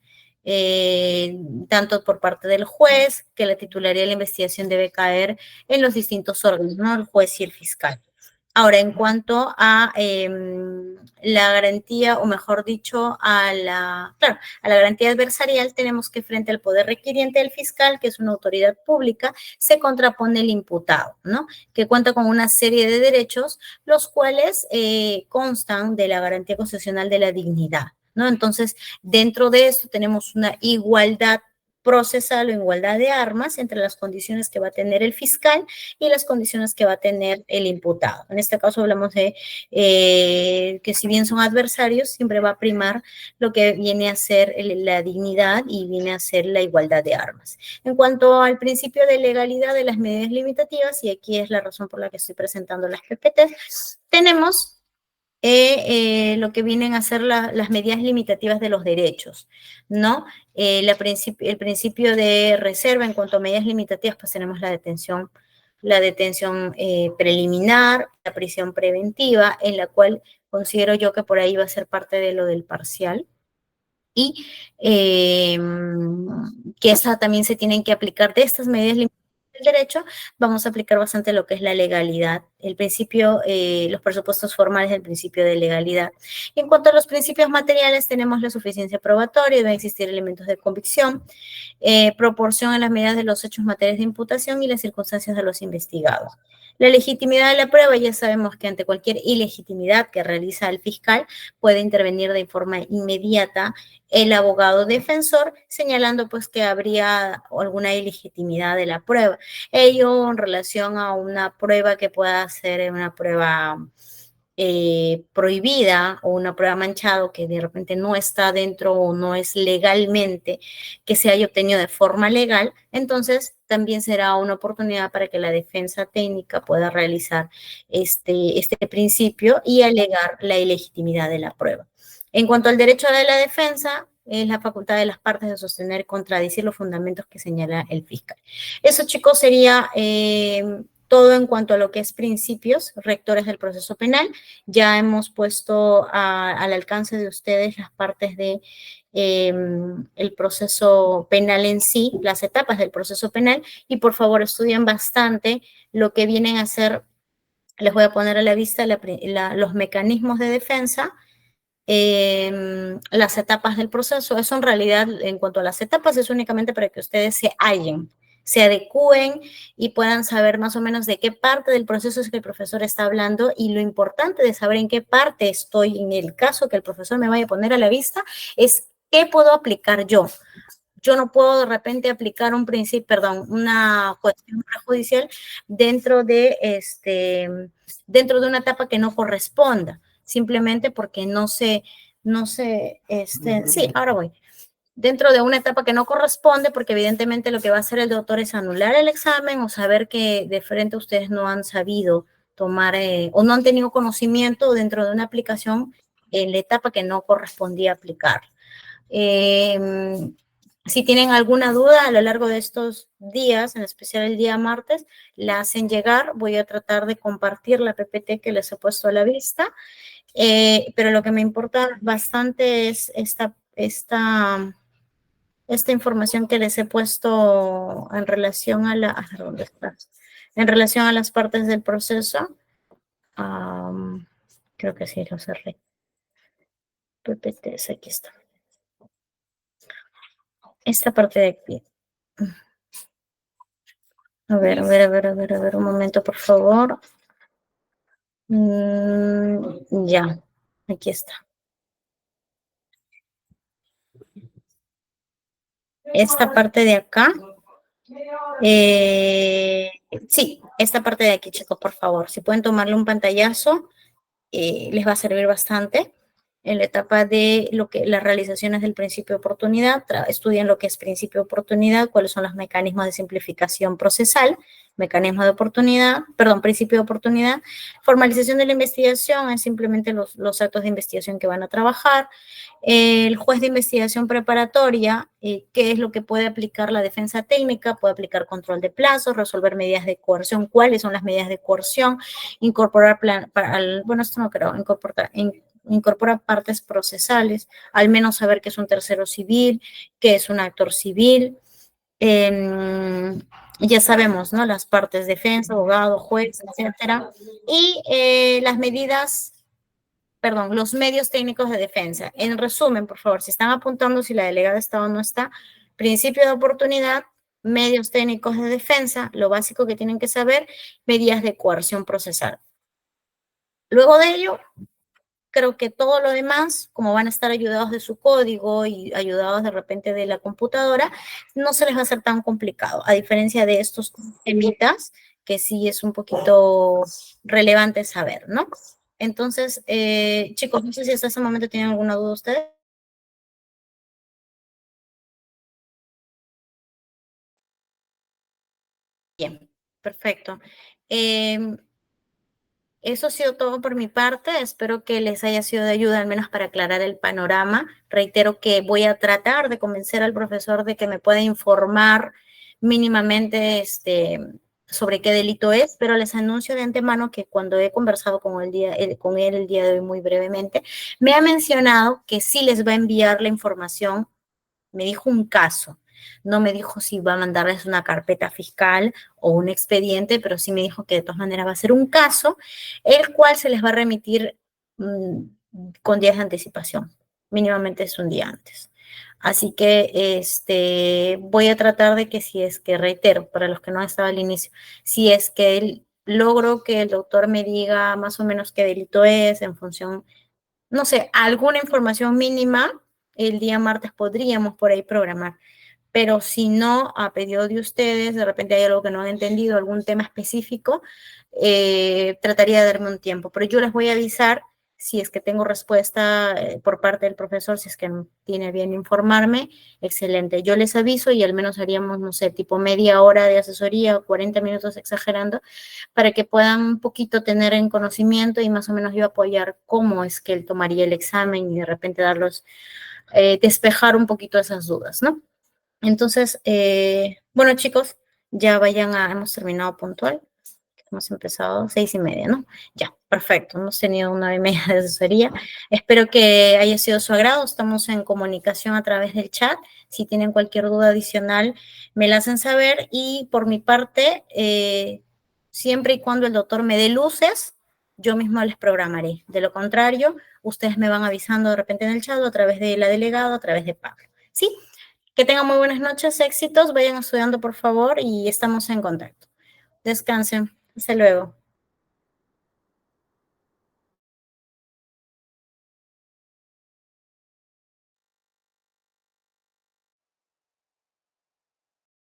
tanto por parte del juez, que la titularidad de la investigación debe caer en los distintos órganos, ¿no? El juez y el fiscal. Ahora, en cuanto a la garantía, o mejor dicho, claro, a la garantía adversarial tenemos que frente al poder requiriente del fiscal, que es una autoridad pública, se contrapone el imputado, ¿no? Que cuenta con una serie de derechos, los cuales constan de la garantía constitucional de la dignidad, ¿no? Entonces, dentro de esto tenemos una igualdad procesal o igualdad de armas entre las condiciones que va a tener el fiscal y las condiciones que va a tener el imputado. En este caso hablamos de que si bien son adversarios, siempre va a primar lo que viene a ser la dignidad y viene a ser la igualdad de armas. En cuanto al principio de legalidad de las medidas limitativas, y aquí es la razón por la que estoy presentando las PPT, tenemos lo que vienen a ser las medidas limitativas de los derechos, ¿no? El principio de reserva en cuanto a medidas limitativas, pues tenemos la detención preliminar, la prisión preventiva, en la cual considero yo que por ahí va a ser parte de lo del parcial, y que esa también se tienen que aplicar de estas medidas limitativas del derecho, vamos a aplicar bastante lo que es la legalidad, el principio, los presupuestos formales del principio de legalidad. En cuanto a los principios materiales, tenemos la suficiencia probatoria, deben existir elementos de convicción, proporción en las medidas de los hechos materiales de imputación y las circunstancias de los investigados. La legitimidad de la prueba, ya sabemos que ante cualquier ilegitimidad que realiza el fiscal, puede intervenir de forma inmediata el abogado defensor, señalando pues que habría alguna ilegitimidad de la prueba. Ello en relación a una prueba que pueda ser una prueba prohibida o una prueba manchado que de repente no está dentro o no es legalmente que se haya obtenido de forma legal, entonces también será una oportunidad para que la defensa técnica pueda realizar este principio y alegar la ilegitimidad de la prueba. En cuanto al derecho de la defensa, es la facultad de las partes de sostener y contradecir los fundamentos que señala el fiscal. Eso, chicos, sería todo en cuanto a lo que es principios rectores del proceso penal. Ya hemos puesto al alcance de ustedes las partes de el proceso penal en sí, las etapas del proceso penal, y por favor estudien bastante lo que vienen a ser, les voy a poner a la vista los mecanismos de defensa, las etapas del proceso. Eso en realidad, en cuanto a las etapas, es únicamente para que ustedes se hallen, se adecúen y puedan saber más o menos de qué parte del proceso es que el profesor está hablando, y lo importante de saber en qué parte estoy en el caso que el profesor me vaya a poner a la vista es qué puedo aplicar yo. Yo no puedo de repente aplicar una cuestión prejudicial dentro dentro de una etapa que no corresponda, simplemente porque sí, ahora voy. Dentro de una etapa que no corresponde, porque evidentemente lo que va a hacer el doctor es anular el examen o saber que de frente ustedes no han sabido tomar o no han tenido conocimiento dentro de una aplicación en la etapa que no correspondía aplicar. Si tienen alguna duda a lo largo de estos días, en especial el día martes, la hacen llegar. Voy a tratar de compartir la PPT que les he puesto a la vista, pero lo que me importa bastante es esta información que les he puesto en relación a ¿dónde está? En relación a las partes del proceso. Creo que sí lo cerré. PPTs, aquí está. Esta parte de aquí. A ver, un momento, por favor. Ya, aquí está. Esta parte de acá. Sí, esta parte de aquí, chicos, por favor. Si pueden tomarle un pantallazo, les va a servir bastante. En la etapa de las realizaciones del principio de oportunidad, estudien lo que es principio de oportunidad, cuáles son los mecanismos de simplificación procesal, mecanismo de oportunidad, principio de oportunidad. Formalización de la investigación es simplemente los actos de investigación que van a trabajar. El juez de investigación preparatoria, ¿qué es lo que puede aplicar la defensa técnica? Puede aplicar control de plazos, resolver medidas de coerción. ¿Cuáles son las medidas de coerción? Incorporar esto no creo, incorpora partes procesales, al menos saber qué es un tercero civil, qué es un actor civil. Ya sabemos, ¿no? Las partes defensa, abogado, juez, etcétera. Y las medidas perdón, los medios técnicos de defensa. En resumen, por favor, si están apuntando si la delegada está o no está, principio de oportunidad, medios técnicos de defensa, lo básico que tienen que saber, medidas de coerción procesal. Luego de ello, creo que todo lo demás, como van a estar ayudados de su código y ayudados de repente de la computadora, no se les va a hacer tan complicado, a diferencia de estos temitas, que sí es un poquito relevante saber, ¿no? Entonces, chicos, no sé si hasta ese momento tienen alguna duda ustedes. Bien, perfecto. Eso ha sido todo por mi parte. Espero que les haya sido de ayuda, al menos para aclarar el panorama. Reitero que voy a tratar de convencer al profesor de que me pueda informar mínimamente sobre qué delito es, pero les anuncio de antemano que cuando he conversado con con él el día de hoy muy brevemente, me ha mencionado que sí les va a enviar la información. Me dijo un caso. No me dijo si va a mandarles una carpeta fiscal o un expediente, pero sí me dijo que de todas maneras va a ser un caso, el cual se les va a remitir con días de anticipación. Mínimamente es un día antes. Así que voy a tratar de que si es que, reitero, para los que no estaba al inicio, si es que logro que el doctor me diga más o menos qué delito es en función, no sé, alguna información mínima, el día martes podríamos por ahí programar. Pero si no, a pedido de ustedes, de repente hay algo que no han entendido, algún tema específico, trataría de darme un tiempo. Pero yo les voy a avisar si es que tengo respuesta por parte del profesor, si es que tiene bien informarme, excelente. Yo les aviso y al menos haríamos, no sé, tipo media hora de asesoría o 40 minutos exagerando, para que puedan un poquito tener en conocimiento y más o menos yo apoyar cómo es que él tomaría el examen y de repente despejar un poquito esas dudas, ¿no? Entonces, bueno, chicos, ya hemos terminado puntual. Hemos empezado 6:30, ¿no? Ya, perfecto. Hemos tenido 1 hora y media de asesoría. Espero que haya sido su agrado. Estamos en comunicación a través del chat. Si tienen cualquier duda adicional, me la hacen saber. Y por mi parte, siempre y cuando el doctor me dé luces, yo mismo les programaré. De lo contrario, ustedes me van avisando de repente en el chat o a través de la delegada, a través de Pablo. ¿Sí? Que tengan muy buenas noches, éxitos, vayan estudiando por favor y estamos en contacto. Descansen. Hasta luego.